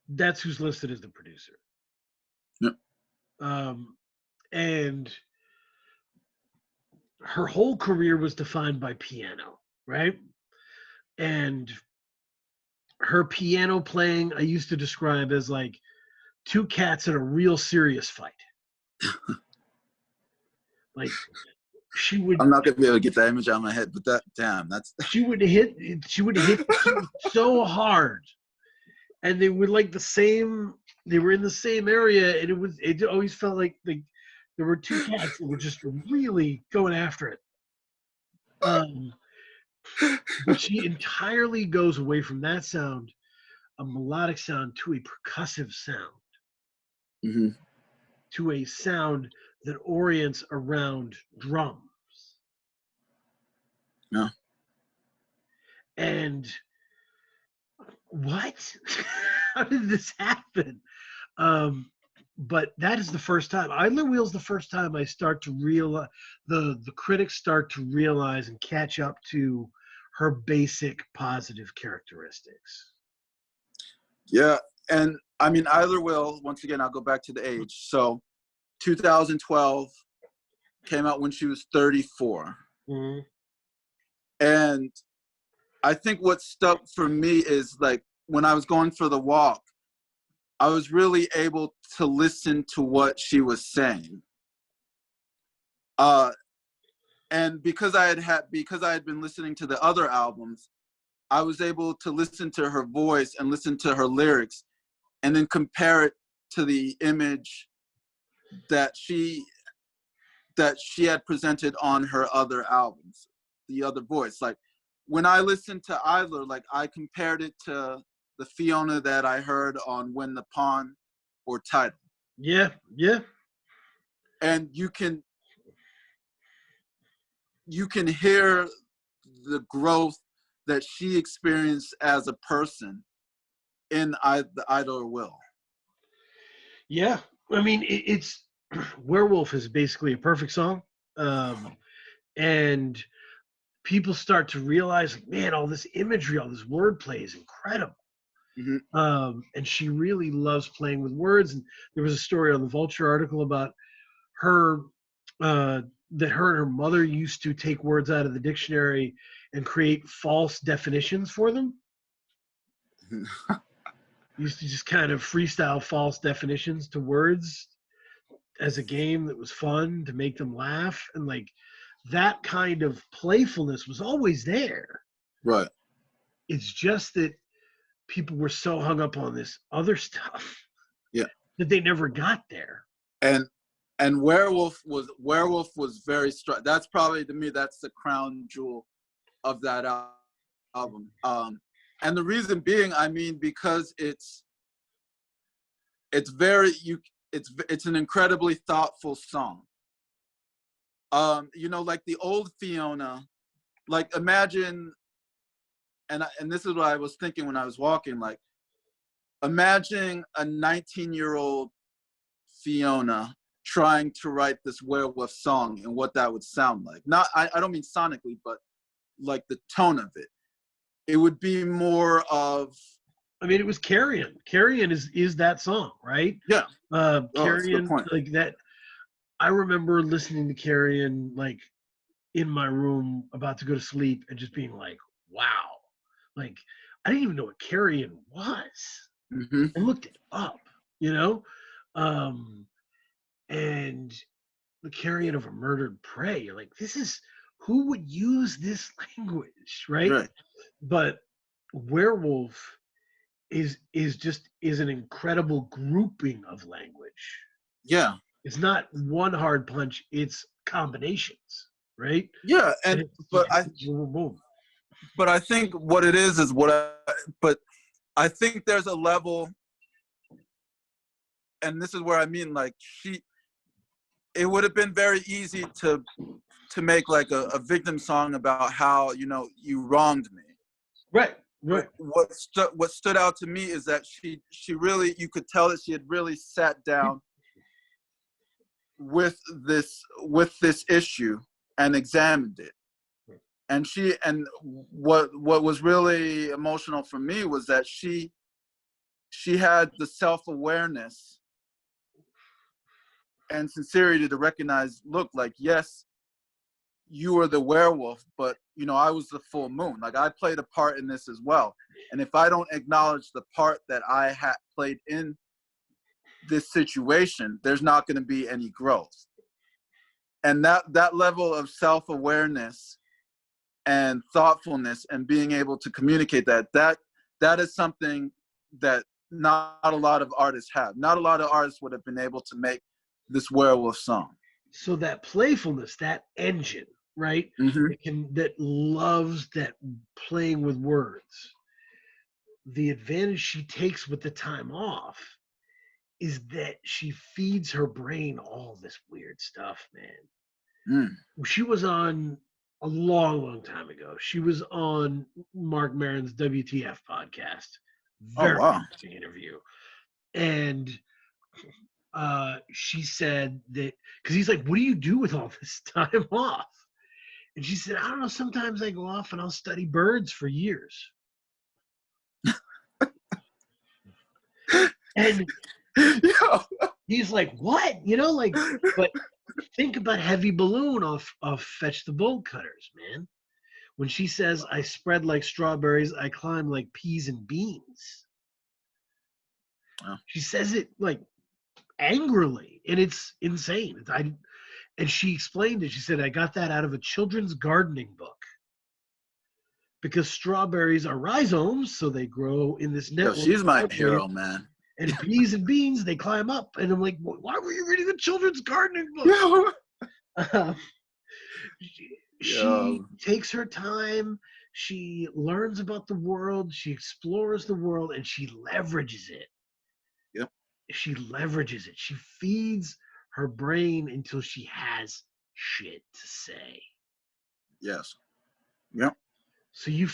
Speaker 1: That's who's listed as the producer.
Speaker 2: Yep.
Speaker 1: And her whole career was defined by piano, right? And her piano playing, I used to describe as like two cats in a real serious fight. Like she would
Speaker 2: I'm not gonna be able to get that image out of my head, but that damn, that's
Speaker 1: she would hit the key so hard, and they were like the same. They were in the same area, and it always felt like there were two cats that were just really going after it. Um, but she entirely goes away from that sound, a melodic sound, to a percussive sound,
Speaker 2: hmm
Speaker 1: to a sound that orients around drums.
Speaker 2: yeah.
Speaker 1: And what? How did this happen? Um, but that is the first time. Idler Wheel's the first time I start to realize the critics start to realize and catch up to her basic positive characteristics.
Speaker 2: Yeah, and I mean, either will. Once again, I'll go back to the age. So, 2012 came out when she was 34,
Speaker 1: Mm-hmm.
Speaker 2: and I think what stuck for me is like when I was going for the walk, I was really able to listen to what she was saying. And because I had been listening to the other albums, I was able to listen to her voice and listen to her lyrics, and then compare it to the image that she had presented on her other albums, the other voice. Like when I listened to Idler, like I compared it to the Fiona that I heard on When the Pawn or Title.
Speaker 1: Yeah, yeah.
Speaker 2: And you can hear the growth that she experienced as a person in the Idler Will.
Speaker 1: Yeah, I mean, it's Werewolf is basically a perfect song, and people start to realize, like, man, all this imagery, all this wordplay is incredible.
Speaker 2: Mm-hmm.
Speaker 1: And she really loves playing with words. And there was a story on the Vulture article about her that her and her mother used to take words out of the dictionary and create false definitions for them. Used to just kind of freestyle false definitions to words as a game that was fun to make them laugh, and like that kind of playfulness was always there.
Speaker 2: Right.
Speaker 1: It's just that people were so hung up on this other stuff,
Speaker 2: yeah,
Speaker 1: that they never got there.
Speaker 2: And Werewolf was very strong. That's probably, to me, that's the crown jewel of that album. And the reason being, I mean, because it's an incredibly thoughtful song. Like the old Fiona, like imagine, and this is what I was thinking when I was walking, like imagine a 19-year-old Fiona trying to write this werewolf song and what that would sound like. Not, I don't mean sonically, but like the tone of it. It would be more of,
Speaker 1: I mean, it was Carrion. Carrion is that song, right?
Speaker 2: yeah. That's a good
Speaker 1: Carrion,
Speaker 2: point.
Speaker 1: like that. I remember listening to Carrion like in my room about to go to sleep and just being like, wow. Like I didn't even know what Carrion was.
Speaker 2: Mm-hmm.
Speaker 1: I looked it up, you know? And the Carrion of a Murdered Prey. You're like, who would use this language, right?
Speaker 2: Right.
Speaker 1: But werewolf is an incredible grouping of language.
Speaker 2: Yeah.
Speaker 1: It's not one hard punch, it's combinations, right?
Speaker 2: Yeah.
Speaker 1: And
Speaker 2: But I think what it is but I think there's a level, and this is where I mean, like it would have been very easy to make like a victim song about how, you wronged me.
Speaker 1: Right.
Speaker 2: What stood out to me is that she really, you could tell that she had really sat down with this issue and examined it. And what was really emotional for me was that she had the self-awareness and sincerity to recognize, look, like, yes, you are the werewolf, but you know, I was the full moon. Like I played a part in this as well. And if I don't acknowledge the part that I had played in this situation, there's not going to be any growth. And that level of self-awareness and thoughtfulness and being able to communicate that is something that not a lot of artists have. Not a lot of artists would have been able to make this werewolf song.
Speaker 1: So that playfulness, that engine, right? That loves that playing with words. The advantage she takes with the time off is that she feeds her brain all this weird stuff, man. She was on a long time ago. She was on Mark Maron's WTF podcast. Very interesting interview. And she said that, because he's like, what do you do with all this time off? And she said, I don't know, sometimes I go off and I'll study birds for years. And he's like, what? You know, like, but think about Heavy Balloon of Fetch the Bolt Cutters, man. When she says, I spread like strawberries, I climb like peas and beans. She says it like angrily, and it's insane. And she explained it. She said, I got that out of a children's gardening book. Because strawberries are rhizomes, so they grow in this network.
Speaker 2: She's my hero, man.
Speaker 1: And peas and beans, they climb up. And I'm like, why were you reading the children's gardening book? She takes her time. She learns about the world. She explores the world, and she leverages it.
Speaker 2: Yep.
Speaker 1: She leverages it. She feeds her brain until she has shit to say.
Speaker 2: Yes. Yep.
Speaker 1: So you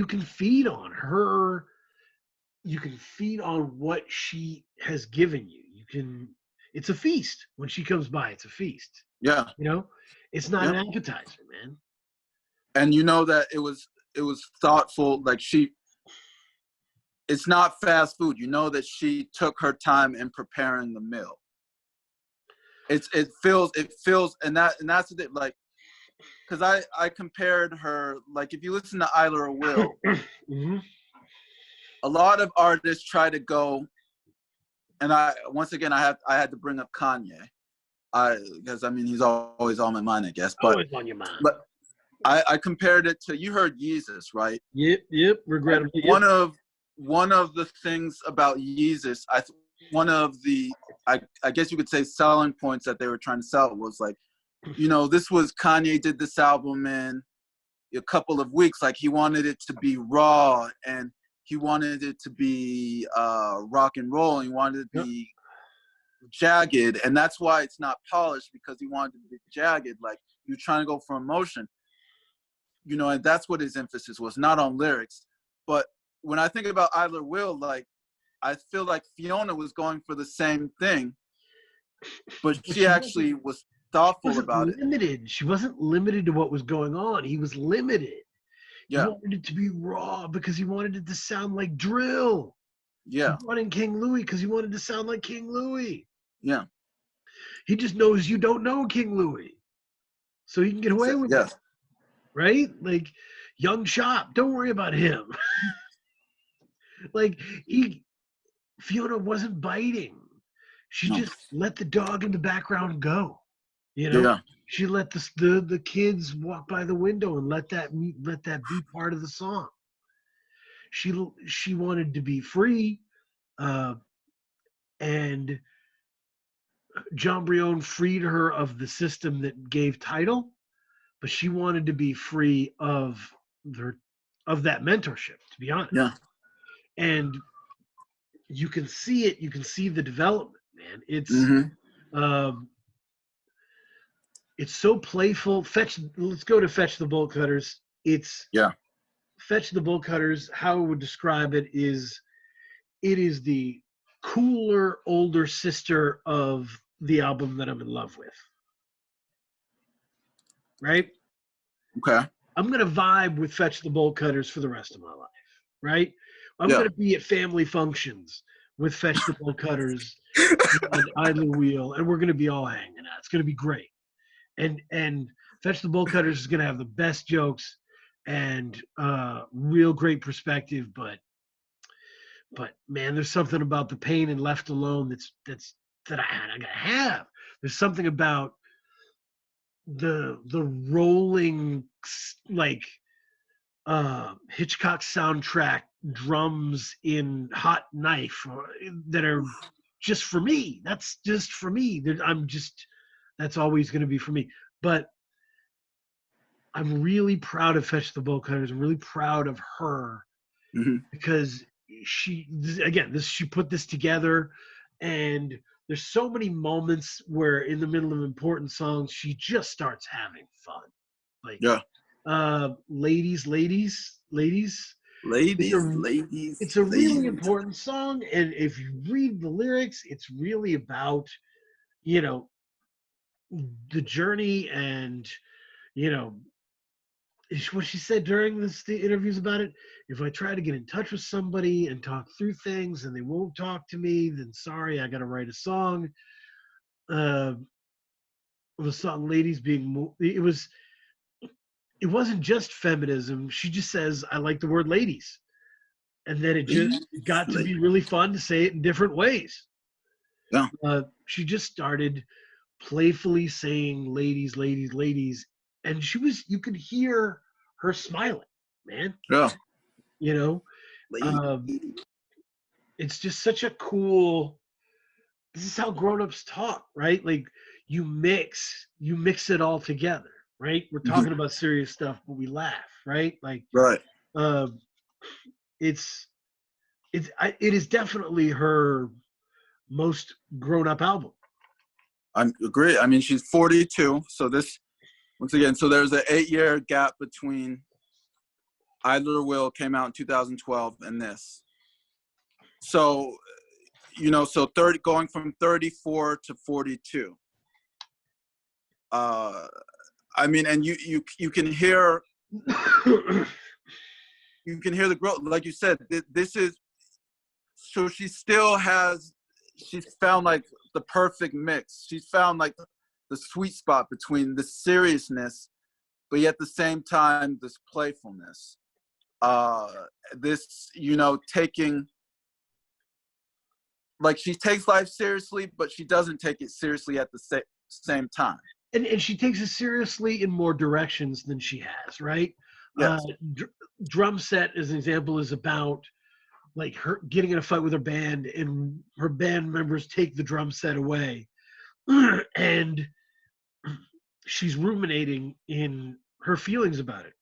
Speaker 1: can feed on her. You can feed on what she has given you. It's a feast. When she comes by, it's a feast.
Speaker 2: Yeah.
Speaker 1: You know, it's not an appetizer, man.
Speaker 2: And you know that it was thoughtful. Like it's not fast food. You know that she took her time in preparing the meal. It feels, and that's the thing, like, because I compared her, like, if you listen to Isla Will, a lot of artists try to go, and I had to bring up Kanye, because I mean he's always on my mind, I guess. But
Speaker 1: always on your mind.
Speaker 2: But I compared it to, you heard Yeezus, right?
Speaker 1: Yep. Regrettably.
Speaker 2: One of the things about Yeezus, I guess you could say selling points that they were trying to sell was like, you know, this was Kanye did this album in a couple of weeks. Like he wanted it to be raw and he wanted it to be rock and roll. And he wanted it to be jagged. And that's why it's not polished, because he wanted it to be jagged. Like you're trying to go for emotion, you know, and that's what his emphasis was, not on lyrics. But when I think about Isla Will, like, I feel like Fiona was going for the same thing, but she actually was thoughtful about it.
Speaker 1: She wasn't limited to what was going on. He was limited.
Speaker 2: Yeah.
Speaker 1: He wanted it to be raw because he wanted it to sound like drill.
Speaker 2: Yeah.
Speaker 1: He brought in King Louis because he wanted to sound like King Louis.
Speaker 2: Yeah.
Speaker 1: He just knows you don't know King Louis, so he can get away with it. Right? Like Young Chop, don't worry about him. Like Fiona wasn't biting. She just let the dog in the background go. You know, she let the kids walk by the window and let that be part of the song. She wanted to be free, and John Brion freed her of the system that gave title, but she wanted to be free of that mentorship, to be honest.
Speaker 2: Yeah. And
Speaker 1: you can see it. You can see the development, man. It's so playful. Let's go to Fetch the Bolt Cutters. Fetch the Bolt Cutters, how I would describe it is the cooler older sister of the album that I'm in love with. Right?
Speaker 2: Okay.
Speaker 1: I'm going to vibe with Fetch the Bolt Cutters for the rest of my life. Right? I'm going to be at family functions with Fetch the Bolt Cutters and Idle Wheel, and we're going to be all hanging out. It's going to be great. And Fetch the Bolt Cutters is going to have the best jokes and real great perspective. But man, there's something about the pain and left alone that I gotta have. There's something about the rolling like Hitchcock soundtrack drums in Hot Knife that are just for me. That's just for me. That's always going to be for me. But I'm really proud of Fetch the Bolt Cutters. I'm really proud of her
Speaker 2: Hmm.
Speaker 1: because she put this together, and there's so many moments where in the middle of important songs she just starts having fun. Like
Speaker 2: Yeah.
Speaker 1: ladies. It's
Speaker 2: Ladies,
Speaker 1: a
Speaker 2: ladies,
Speaker 1: it's a really
Speaker 2: ladies.
Speaker 1: important song, and if you read the lyrics, it's really about you know the journey and you know what she said during the interviews about it. If I try to get in touch with somebody and talk through things and they won't talk to me, then sorry, I got to write a song. Uh, the song "Ladies" it wasn't just feminism. She just says I like the word "ladies." And then it just
Speaker 2: Ladies,
Speaker 1: got to be
Speaker 2: ladies.
Speaker 1: really fun to say it in different ways.
Speaker 2: Yeah.
Speaker 1: She just started playfully saying "ladies, ladies, ladies," and you could hear her smiling, man.
Speaker 2: Yeah.
Speaker 1: You know,
Speaker 2: Ladies.
Speaker 1: um, it's just such a cool. This is how grown-ups talk, right? Like you mix it all together, right? We're
Speaker 2: Mhm.
Speaker 1: talking about serious stuff, but we laugh, right? Like,
Speaker 2: Right.
Speaker 1: um, it's it is definitely her most grown-up album.
Speaker 2: I agree. I mean, she's 42. So this, once again, so there's an 8-year gap between Idler Will came out in 2012 and this. So, so 30 going from 34 to 42. Uh, I mean, and you can hear the growth. Like you said, this is so she's found like the perfect mix. She's found like the sweet spot between the seriousness, but yet at the same time this playfulness. This taking, like, she takes life seriously, but she doesn't take it seriously at the same time.
Speaker 1: and she takes it seriously in more directions than she has, right? Uh,
Speaker 2: Yes.
Speaker 1: dr- Drum set, as an example, is about like her getting in a fight with her band, and her band members take the drum set away, and she's ruminating in her feelings about it.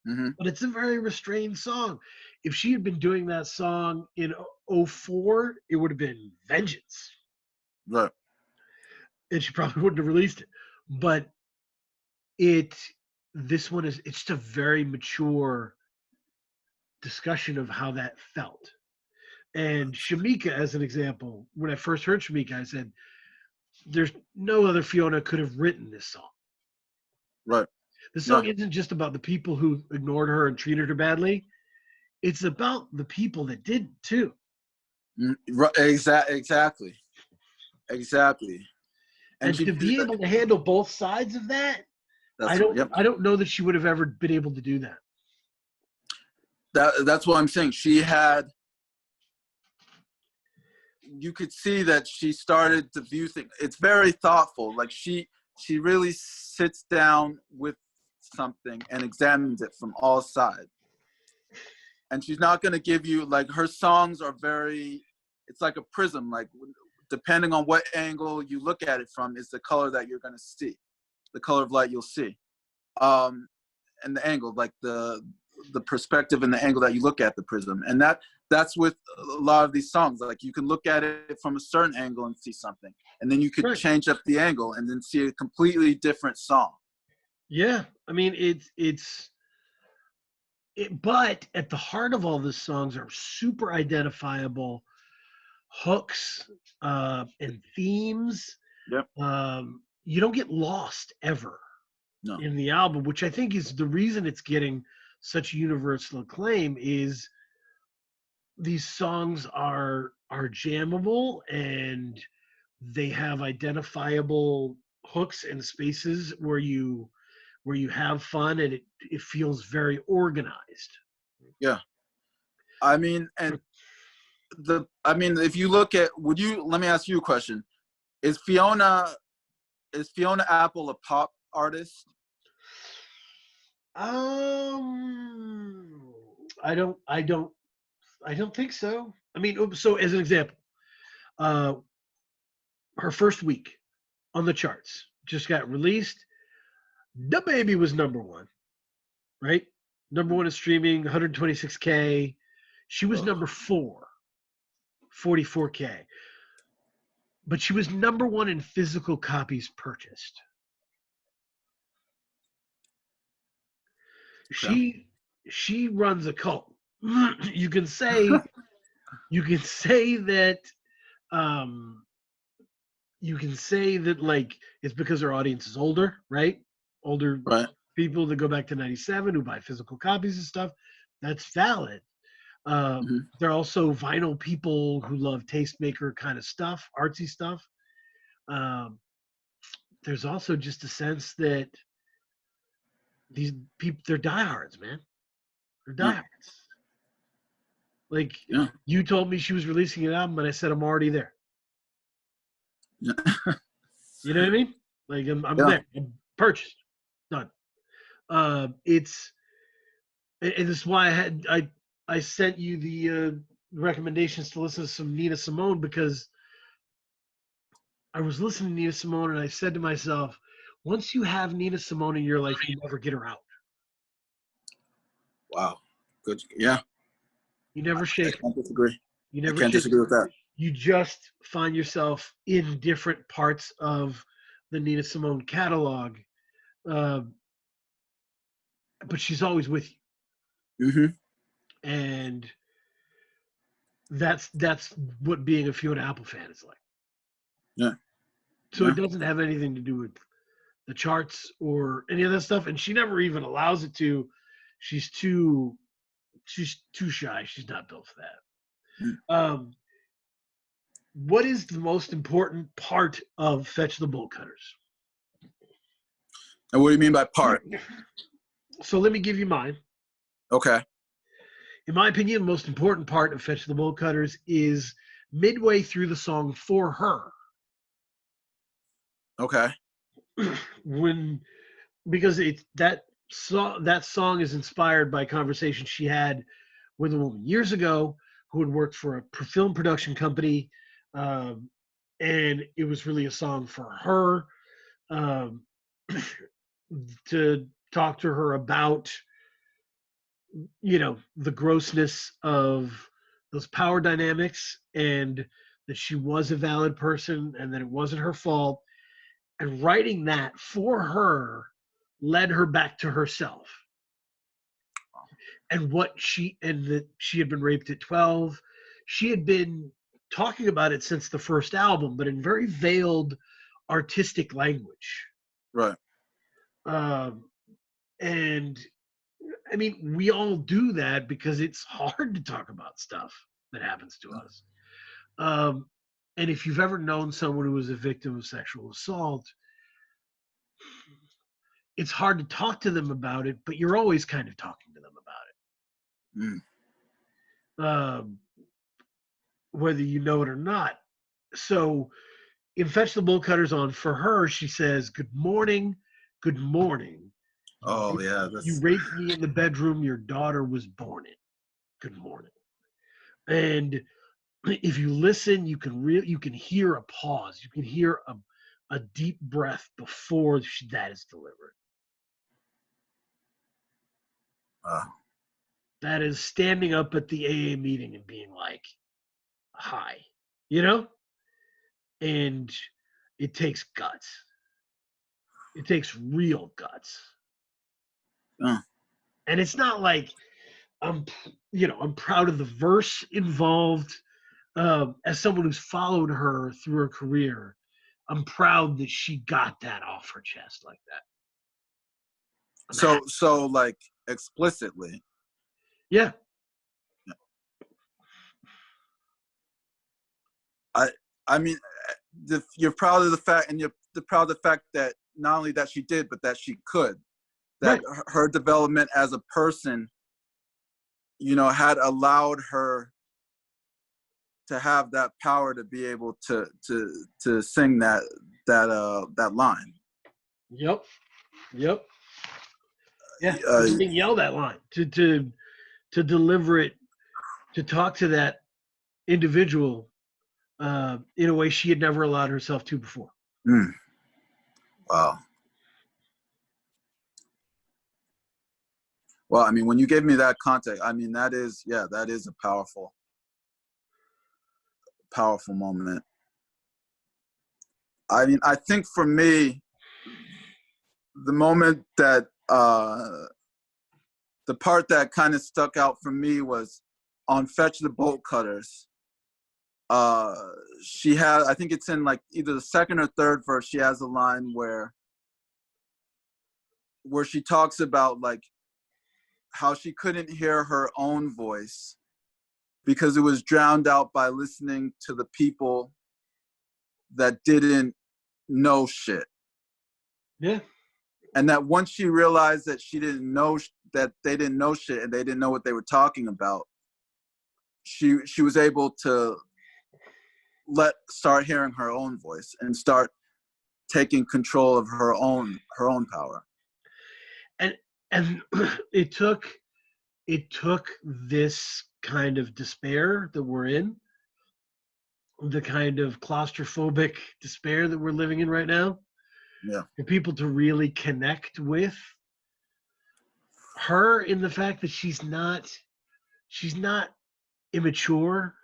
Speaker 2: Hmm.
Speaker 1: But it's a very restrained song. If she had been doing that song in '04, it would have been Vengeance,
Speaker 2: Right.
Speaker 1: and she probably wouldn't have released it. But it this one is it's just a very mature discussion of how that felt. And Shamika, as an example, when I first heard Shamika, I said, "There's no other Fiona could have written this song.
Speaker 2: Right.
Speaker 1: The
Speaker 2: No.
Speaker 1: song isn't just about the people who ignored her and treated her badly. It's about the people that didn't too."
Speaker 2: Right. Exactly. Exactly. And
Speaker 1: And
Speaker 2: she
Speaker 1: to be able to handle both sides of that,
Speaker 2: that's yep.
Speaker 1: I don't know that she would have ever been able to do that.
Speaker 2: That's what I'm saying. She had, you could see that she started to view things. It's very thoughtful. Like she really sits down with something and examines it from all sides. And she's not going to give you, like, her songs are very, it's like a prism. Like, depending on what angle you look at it from is the color that you're going to see, the color of light you'll see. And the angle, like the perspective and the angle that you look at the prism. And that's with a lot of these songs. Like, you can look at it from a certain angle and see something, and then you could
Speaker 1: Right.
Speaker 2: change up the angle and then see a completely different song.
Speaker 1: Yeah. I mean, but at the heart of all the songs are super identifiable hooks and themes.
Speaker 2: Yep.
Speaker 1: You don't get lost ever
Speaker 2: No.
Speaker 1: in the album, which I think is the reason it's getting such universal acclaim. Is these songs are jammable, and they have identifiable hooks and spaces where you have fun and it feels very organized.
Speaker 2: Yeah. I mean, if you look at, let me ask you a question. Is Fiona Apple a pop artist?
Speaker 1: Um, I don't think so. I mean, so as an example, uh, her first week on the charts just got released. The Baby was number one, right? Number one in streaming, 126K. She was number four, 44K. But she was number one in physical copies purchased.
Speaker 2: Okay.
Speaker 1: She runs a cult. You can say that um you can say that like it's because her audience is older, right? Older
Speaker 2: Right.
Speaker 1: people that go back to 97 who buy physical copies and stuff. That's valid.
Speaker 2: Mm-hmm.
Speaker 1: There are also vinyl people who love tastemaker kind of stuff, artsy stuff. Um, there's also just a sense that these people, they're diehards, man. They're
Speaker 2: Yeah.
Speaker 1: diehards. Like
Speaker 2: Yeah.
Speaker 1: you told me she was releasing an album, and I said I'm already there.
Speaker 2: Yeah.
Speaker 1: You know what I mean? Like I'm
Speaker 2: Yeah.
Speaker 1: there. I'm purchased. Done. It's and this is why I sent you the recommendations to listen to some Nina Simone because I was listening to Nina Simone and I said to myself, once you have Nina Simone in your life, you never get her out.
Speaker 2: Wow. Good. Yeah.
Speaker 1: You never
Speaker 2: I
Speaker 1: shake her.
Speaker 2: can't disagree.
Speaker 1: You
Speaker 2: I
Speaker 1: never
Speaker 2: can't
Speaker 1: shake
Speaker 2: disagree
Speaker 1: her.
Speaker 2: with that.
Speaker 1: You just find yourself in different parts of the Nina Simone catalog, uh, but she's always with you,
Speaker 2: Mm-hmm.
Speaker 1: and that's what being a Fiona Apple fan is like.
Speaker 2: Yeah.
Speaker 1: So
Speaker 2: Yeah.
Speaker 1: it doesn't have anything to do with the charts or any of that stuff, and she never even allows it to. She's too shy. She's not built for
Speaker 2: Mm.
Speaker 1: that. What is the most important part of Fetch the Bolt Cutters?
Speaker 2: And what do you mean by part?
Speaker 1: So let me give you mine.
Speaker 2: Okay.
Speaker 1: In my opinion, the most important part of Fetch the Bolt Cutters is midway through the song For Her.
Speaker 2: Okay.
Speaker 1: When because that song is inspired by a conversation she had with a woman years ago who had worked for a film production company, um, and it was really a song for her, um, to talk to her about the grossness of those power dynamics and that she was a valid person and that it wasn't her fault, and writing that for her led her back to herself and that she had been raped at 12. She had been talking about it since the first album, but in very veiled artistic language.
Speaker 2: Right.
Speaker 1: um, and I mean, we all do that because it's hard to talk about stuff that happens to us. Um, and if you've ever known someone who was a victim of sexual assault, it's hard to talk to them about it, but you're always kind of talking to them
Speaker 2: Mm.
Speaker 1: about it, whether you know it or not. So in Fetch the Bolt Cutters on For Her, she says, "Good morning, good morning.
Speaker 2: Oh yeah.
Speaker 1: You
Speaker 2: That's.
Speaker 1: raped me in the bedroom your daughter was born in. Good morning." And if you listen, you can hear a pause. You can hear a deep breath before that is delivered.
Speaker 2: Uh,
Speaker 1: That is standing up at the AA meeting and being like, "Hi," you know. And it takes guts. It takes real guts.
Speaker 2: uh,
Speaker 1: And it's not like I'm, I'm proud of the verse involved. As someone who's followed her through her career, I'm proud that she got that off her chest like that.
Speaker 2: so like explicitly.
Speaker 1: Yeah.
Speaker 2: I I mean, you're proud of the fact, and you're proud of the fact that not only that she did, but that she could. that her development as a person, you know, had allowed her to have that power to be able to sing that line.
Speaker 1: Yep. Yeah, being yelled that line to deliver it, to talk to that individual in a way she had never allowed herself to before.
Speaker 2: Wow. Well, I mean, when you gave me that context, I mean, that is a powerful moment. I mean, I think for me, the moment that the part that kind of stuck out for me was on Fetch the Bolt Cutters. She had, I think it's in like either the second or third verse, she has a line where she talks about like how she couldn't hear her own voice because it was drowned out by listening to the people that didn't know shit.
Speaker 1: Yeah.
Speaker 2: And that once she realized that she didn't know, that they didn't know shit and they didn't know what they were talking about, she was able to start hearing her own voice and start taking control of her own power.
Speaker 1: And it took this kind of despair that we're in, the kind of claustrophobic despair that we're living in right now, for people to really connect with her in the fact that she's not immature.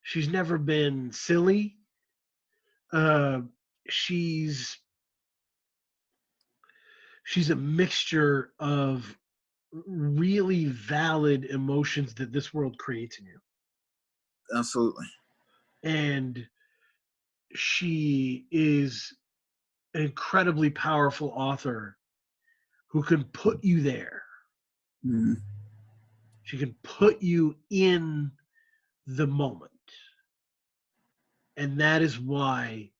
Speaker 1: She's never been silly. She's a mixture of really valid emotions that this world creates in you.
Speaker 2: Absolutely.
Speaker 1: And she is an incredibly powerful author who can put you there.
Speaker 2: Mm-hmm.
Speaker 1: She can put you in the moment. And that is why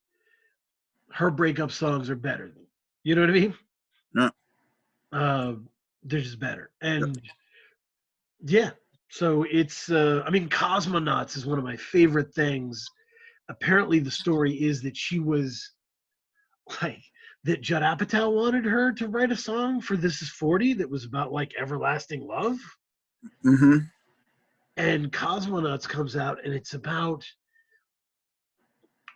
Speaker 1: her breakup songs are better. You know what I mean?
Speaker 2: Yeah.
Speaker 1: They're just better. And yeah, so it's, I mean, Cosmonauts is one of my favorite things. Apparently the story is that she was like, that Judd Apatow wanted her to write a song for This Is 40 that was about like everlasting love.
Speaker 2: Mm-hmm.
Speaker 1: And Cosmonauts comes out and it's about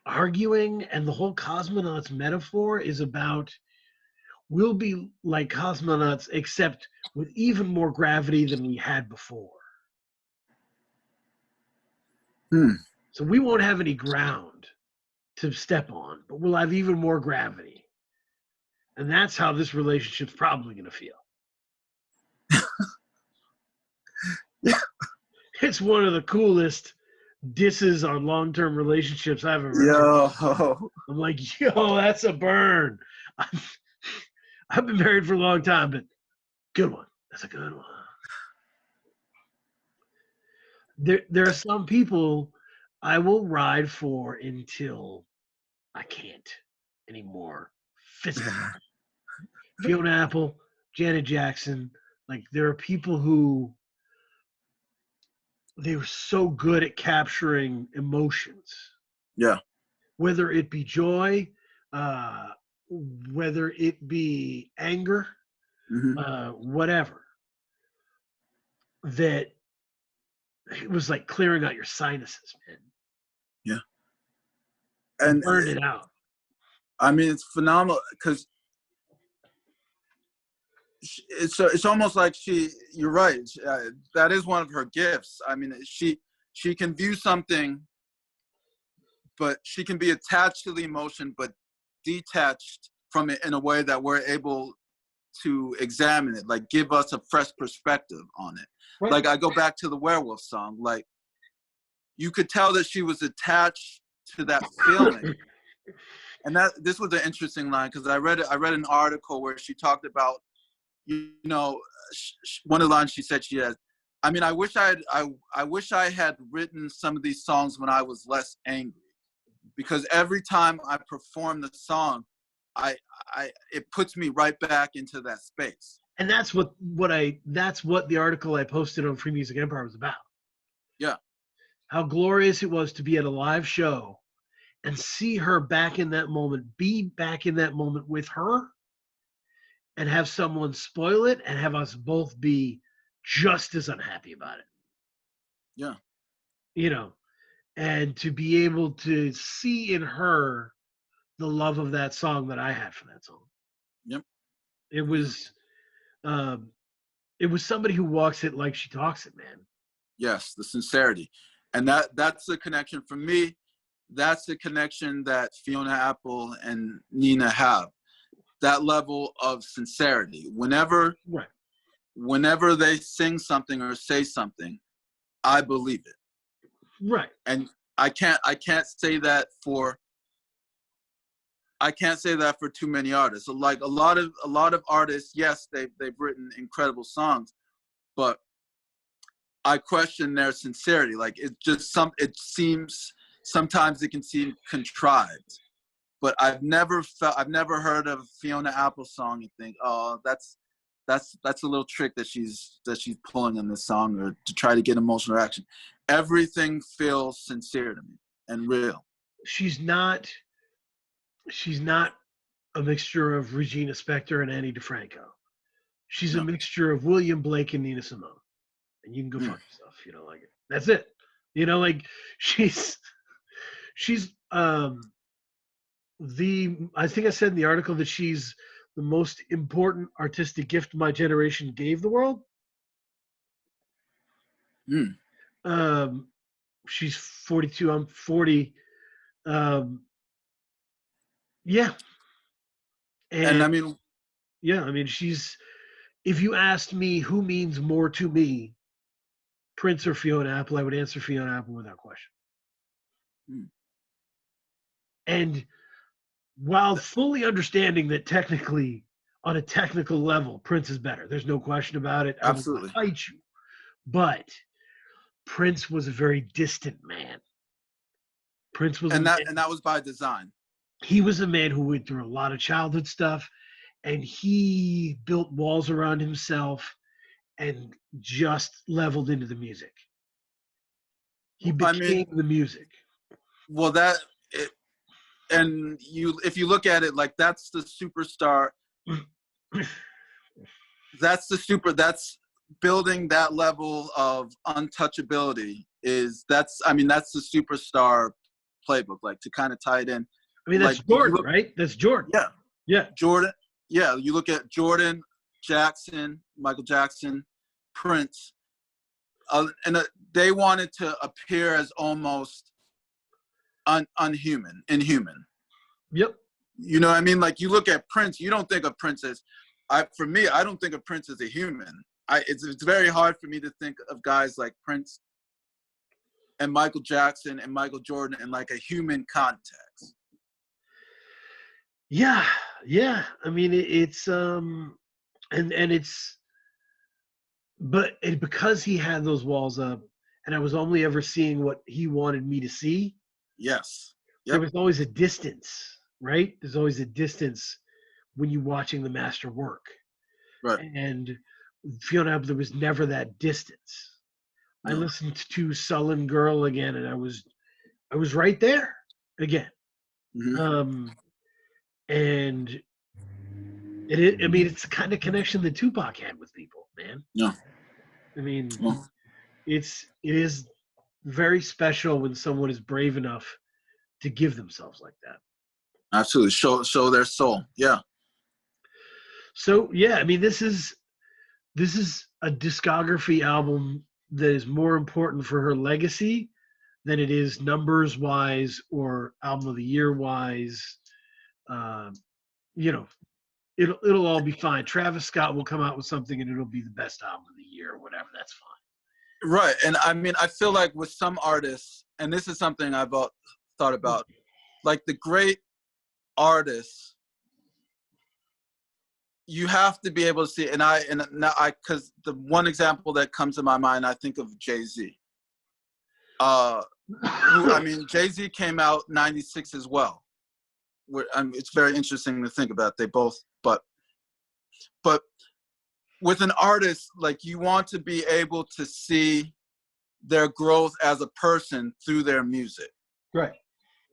Speaker 1: arguing, and the whole cosmonauts metaphor is about we'll be like cosmonauts except with even more gravity than we had before. So we won't have any ground to step on, but we'll have even more gravity. And that's how this relationship's probably going to feel.
Speaker 2: Yeah.
Speaker 1: It's one of the coolest disses on long-term relationships I've ever heard.
Speaker 2: Yo.
Speaker 1: I'm like, yo, that's a burn. I've been married for a long time, but good one. That's a good one. There are some people I will ride for until I can't anymore physically. Fiona Apple, Janet Jackson, like there are people who they were so good at capturing emotions.
Speaker 2: Yeah.
Speaker 1: Whether it be joy, whether it be anger, whatever. That it was like clearing out your sinuses, man.
Speaker 2: Yeah. And
Speaker 1: burned it out.
Speaker 2: I mean, it's phenomenal because it's almost like you're right. That is one of her gifts. I mean, she can view something, but she can be attached to the emotion, but detached from it in a way that we're able to examine it, like give us a fresh perspective on it. Right. Like I go back to the Werewolf song, like you could tell that she was attached to that feeling. And this was an interesting line because I read an article where she talked about, you know, one of the lines she said she has, I mean, I wish I had written some of these songs when I was less angry, because every time I perform the song, it puts me right back into that space.
Speaker 1: And that's what the article I posted on Free Music Empire was about.
Speaker 2: Yeah.
Speaker 1: How glorious it was to be at a live show and see her back in that moment, be back in that moment with her, and have someone spoil it and have us both be just as unhappy about it.
Speaker 2: Yeah.
Speaker 1: You know, and to be able to see in her the love of that song that I had for that song.
Speaker 2: Yep.
Speaker 1: It was somebody who walks it like she talks it, man.
Speaker 2: Yes, the sincerity. And that's the connection for me. That's the connection that Fiona Apple and Nina have. That level of sincerity. Whenever they sing something or say something, I believe it.
Speaker 1: Right.
Speaker 2: And I can't say that for too many artists. So like a lot of artists, yes, they've written incredible songs, but I question their sincerity. Like sometimes it can seem contrived. But I've never heard of a Fiona Apple song and think, oh, that's a little trick that she's pulling in this song, or to try to get emotional reaction. Everything feels sincere to me and real.
Speaker 1: She's not a mixture of Regina Spektor and Annie DeFranco. She's a mixture of William Blake and Nina Simone. And you can go fuck yourself if you don't like it. That's it. You know, like she's I think I said in the article that she's the most important artistic gift my generation gave the world. She's 42. I'm 40. Yeah.
Speaker 2: And I mean,
Speaker 1: yeah, I mean, if you asked me who means more to me, Prince or Fiona Apple, I would answer Fiona Apple without question. And while fully understanding that technically, on a technical level, Prince is better, there's no question about it.
Speaker 2: Absolutely.
Speaker 1: I will not fight you. But Prince was a very distant man. Prince was,
Speaker 2: and that was by design.
Speaker 1: He was a man who went through a lot of childhood stuff, and he built walls around himself and just leveled into the music. He became the music.
Speaker 2: Well, if you look at it, like, that's the superstar. That's building that level of untouchability. That's the superstar playbook, like, to kind of tie it in.
Speaker 1: I mean, that's like, Jordan, right? That's Jordan.
Speaker 2: Yeah.
Speaker 1: Yeah.
Speaker 2: Jordan. Yeah. You look at Jordan, Jackson, Michael Jackson, Prince, and they wanted to appear as almost inhuman.
Speaker 1: Yep.
Speaker 2: You know what I mean? Like, you look at Prince, you don't think of Prince as, for me, I don't think of Prince as a human. It's very hard for me to think of guys like Prince and Michael Jackson and Michael Jordan in like a human context.
Speaker 1: Yeah. Yeah. I mean, because he had those walls up and I was only ever seeing what he wanted me to see.
Speaker 2: Yes. Yep.
Speaker 1: There was always a distance, right? There's always a distance when you're watching the master work.
Speaker 2: Right.
Speaker 1: And Fiona Apple, there was never that distance. No. I listened to Sullen Girl again, and I was right there again. Mm-hmm. And it's the kind of connection that Tupac had with people, man.
Speaker 2: Yeah.
Speaker 1: I mean, it is very special when someone is brave enough to give themselves like that.
Speaker 2: Absolutely. Show their soul. Yeah.
Speaker 1: So, yeah, I mean, this is a discography album that is more important for her legacy than it is numbers wise or album of the year wise. You know, it'll all be fine. Travis Scott will come out with something and it'll be the best album of the year or whatever. That's fine.
Speaker 2: Right. And I mean, I feel like with some artists, and this is something I've thought about, like the great artists, you have to be able to see, because the one example that comes to my mind, I think of Jay-Z. I mean, Jay-Z came out 96 as well. it's very interesting to think about. They both, but with an artist, like, you want to be able to see their growth as a person through their music.
Speaker 1: Right.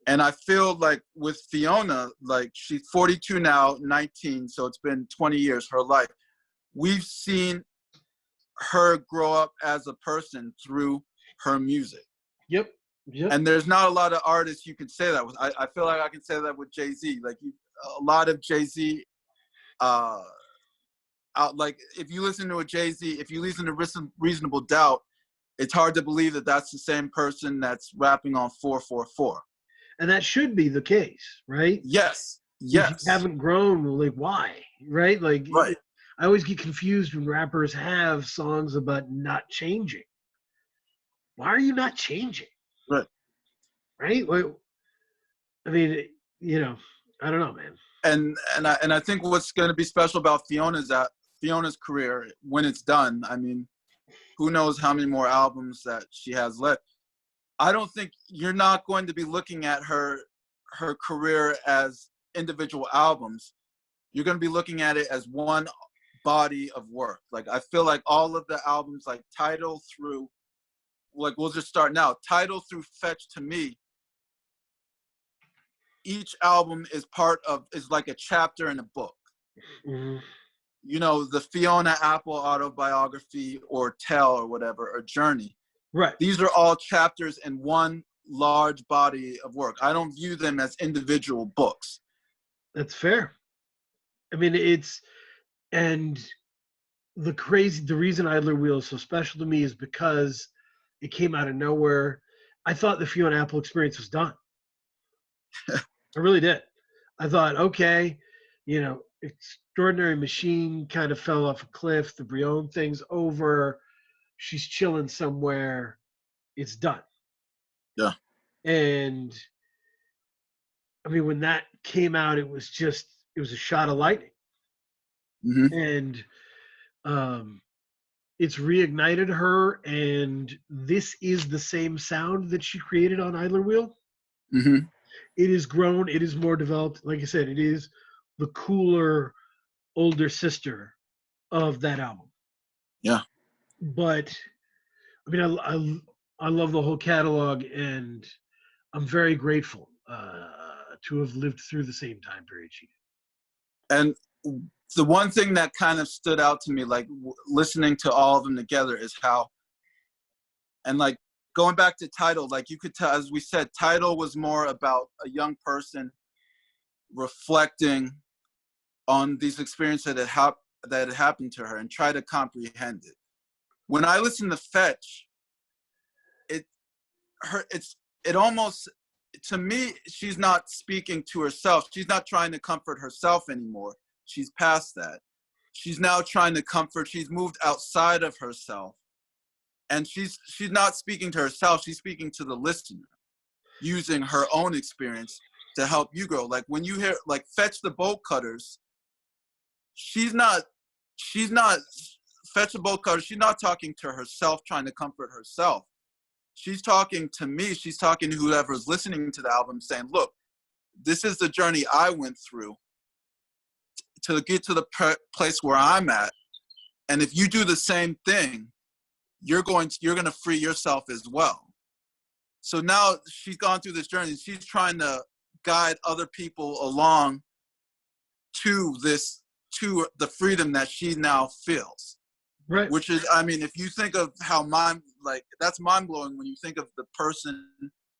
Speaker 2: And I feel like with Fiona, like, she's 42 now, 19, so it's been 20 years, her life. We've seen her grow up as a person through her music.
Speaker 1: Yep.
Speaker 2: And there's not a lot of artists you can say that with. I feel like I can say that with Jay-Z. Like, a lot of Jay-Z, like, if you listen to a Jay-Z, if you listen to Reasonable Doubt, it's hard to believe that that's the same person that's rapping on 444.
Speaker 1: And that should be the case, right?
Speaker 2: Yes.
Speaker 1: If you
Speaker 2: Yes.
Speaker 1: haven't grown, like, why? Right? Like,
Speaker 2: Right.
Speaker 1: I always get confused when rappers have songs about not changing. Why are you not changing?
Speaker 2: Right.
Speaker 1: Right? Like, I mean, you know, I don't know, man.
Speaker 2: And I think what's going to be special about Fiona's career when it's done, I mean, who knows how many more albums that she has left. I don't think you're not going to be looking at her career as individual albums. You're going to be looking at it as one body of work. Like, I feel like all of the albums, like Tidal through, like, we'll just start now, Tidal through Fetch, to me, each album is like a chapter in a book.
Speaker 1: Mm-hmm.
Speaker 2: You know, the Fiona Apple autobiography, or Tell, or whatever, or Journey.
Speaker 1: Right.
Speaker 2: These are all chapters in one large body of work. I don't view them as individual books.
Speaker 1: That's fair. I mean, and the reason Idler Wheel is so special to me is because it came out of nowhere. I thought the Fiona Apple experience was done. I really did. I thought, okay, Extraordinary Machine kind of fell off a cliff. The Brion thing's over. She's chilling somewhere. It's done.
Speaker 2: Yeah.
Speaker 1: And I mean, when that came out, it was a shot of lightning.
Speaker 2: Mm-hmm.
Speaker 1: And it's reignited her, and this is the same sound that she created on Idler Wheel.
Speaker 2: Mm-hmm.
Speaker 1: It is grown, it is more developed. Like I said, it is the cooler, older sister of that album.
Speaker 2: Yeah.
Speaker 1: But I mean, I love the whole catalog, and I'm very grateful to have lived through the same time period she did.
Speaker 2: And the one thing that kind of stood out to me, like, listening to all of them together, is how, and like, going back to Tidal, like, you could tell, as we said, Tidal was more about a young person reflecting on these experiences that had happened to her and try to comprehend it. When I listen to Fetch, it almost, to me, she's not speaking to herself. She's not trying to comfort herself anymore. She's past that. She's now trying to comfort. She's moved outside of herself. And she's not speaking to herself. She's speaking to the listener, using her own experience to help you grow. Like, when you hear, like, Fetch the Bolt Cutters, she's not Fetch the Bolt Cutters, she's not talking to herself, trying to comfort herself. She's talking to me. She's talking to whoever's listening to the album, saying, look, this is the journey I went through to get to the place where I'm at. And if you do the same thing, you're going to free yourself as well. So now she's gone through this journey. She's trying to guide other people along to the freedom that she now feels.
Speaker 1: Right.
Speaker 2: Which is, I mean, if you think of how that's mind blowing when you think of the person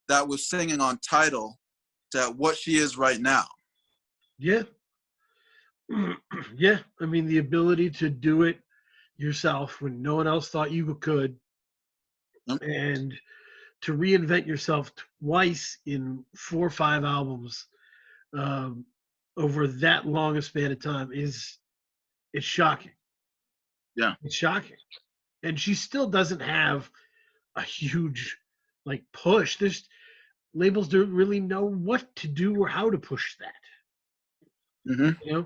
Speaker 2: that was singing on Tidal to what she is right now.
Speaker 1: Yeah. Yeah. I mean, the ability to do it yourself when no one else thought you could, and to reinvent yourself twice in 4 or 5 albums over that long a span of time it's shocking.
Speaker 2: Yeah.
Speaker 1: It's shocking. And she still doesn't have a huge, like, push. There's labels don't really know what to do or how to push that.
Speaker 2: Mm-hmm.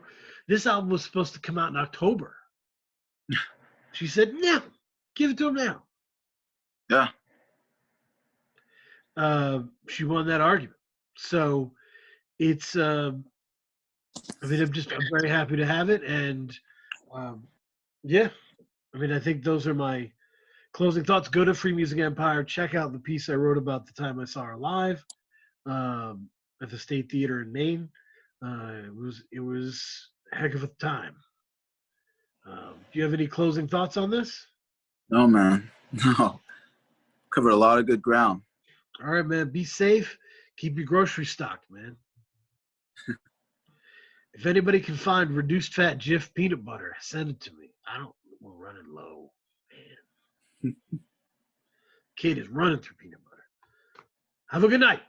Speaker 1: This album was supposed to come out in October. She said, no, give it to him now.
Speaker 2: Yeah.
Speaker 1: She won that argument. So it's I mean, I'm very happy to have it, and um, yeah, I mean, I think those are my closing thoughts. Go to Free Music Empire. Check out the piece I wrote about the time I saw her live um, at the State Theater in Maine. It was a heck of a time. Do you have any closing thoughts on this?
Speaker 2: No, man. No. Covered a lot of good ground.
Speaker 1: All right, man. Be safe. Keep your groceries stocked, man. If anybody can find reduced fat Jif peanut butter, send it to me. We're running low, man. Kid is running through peanut butter. Have a good night.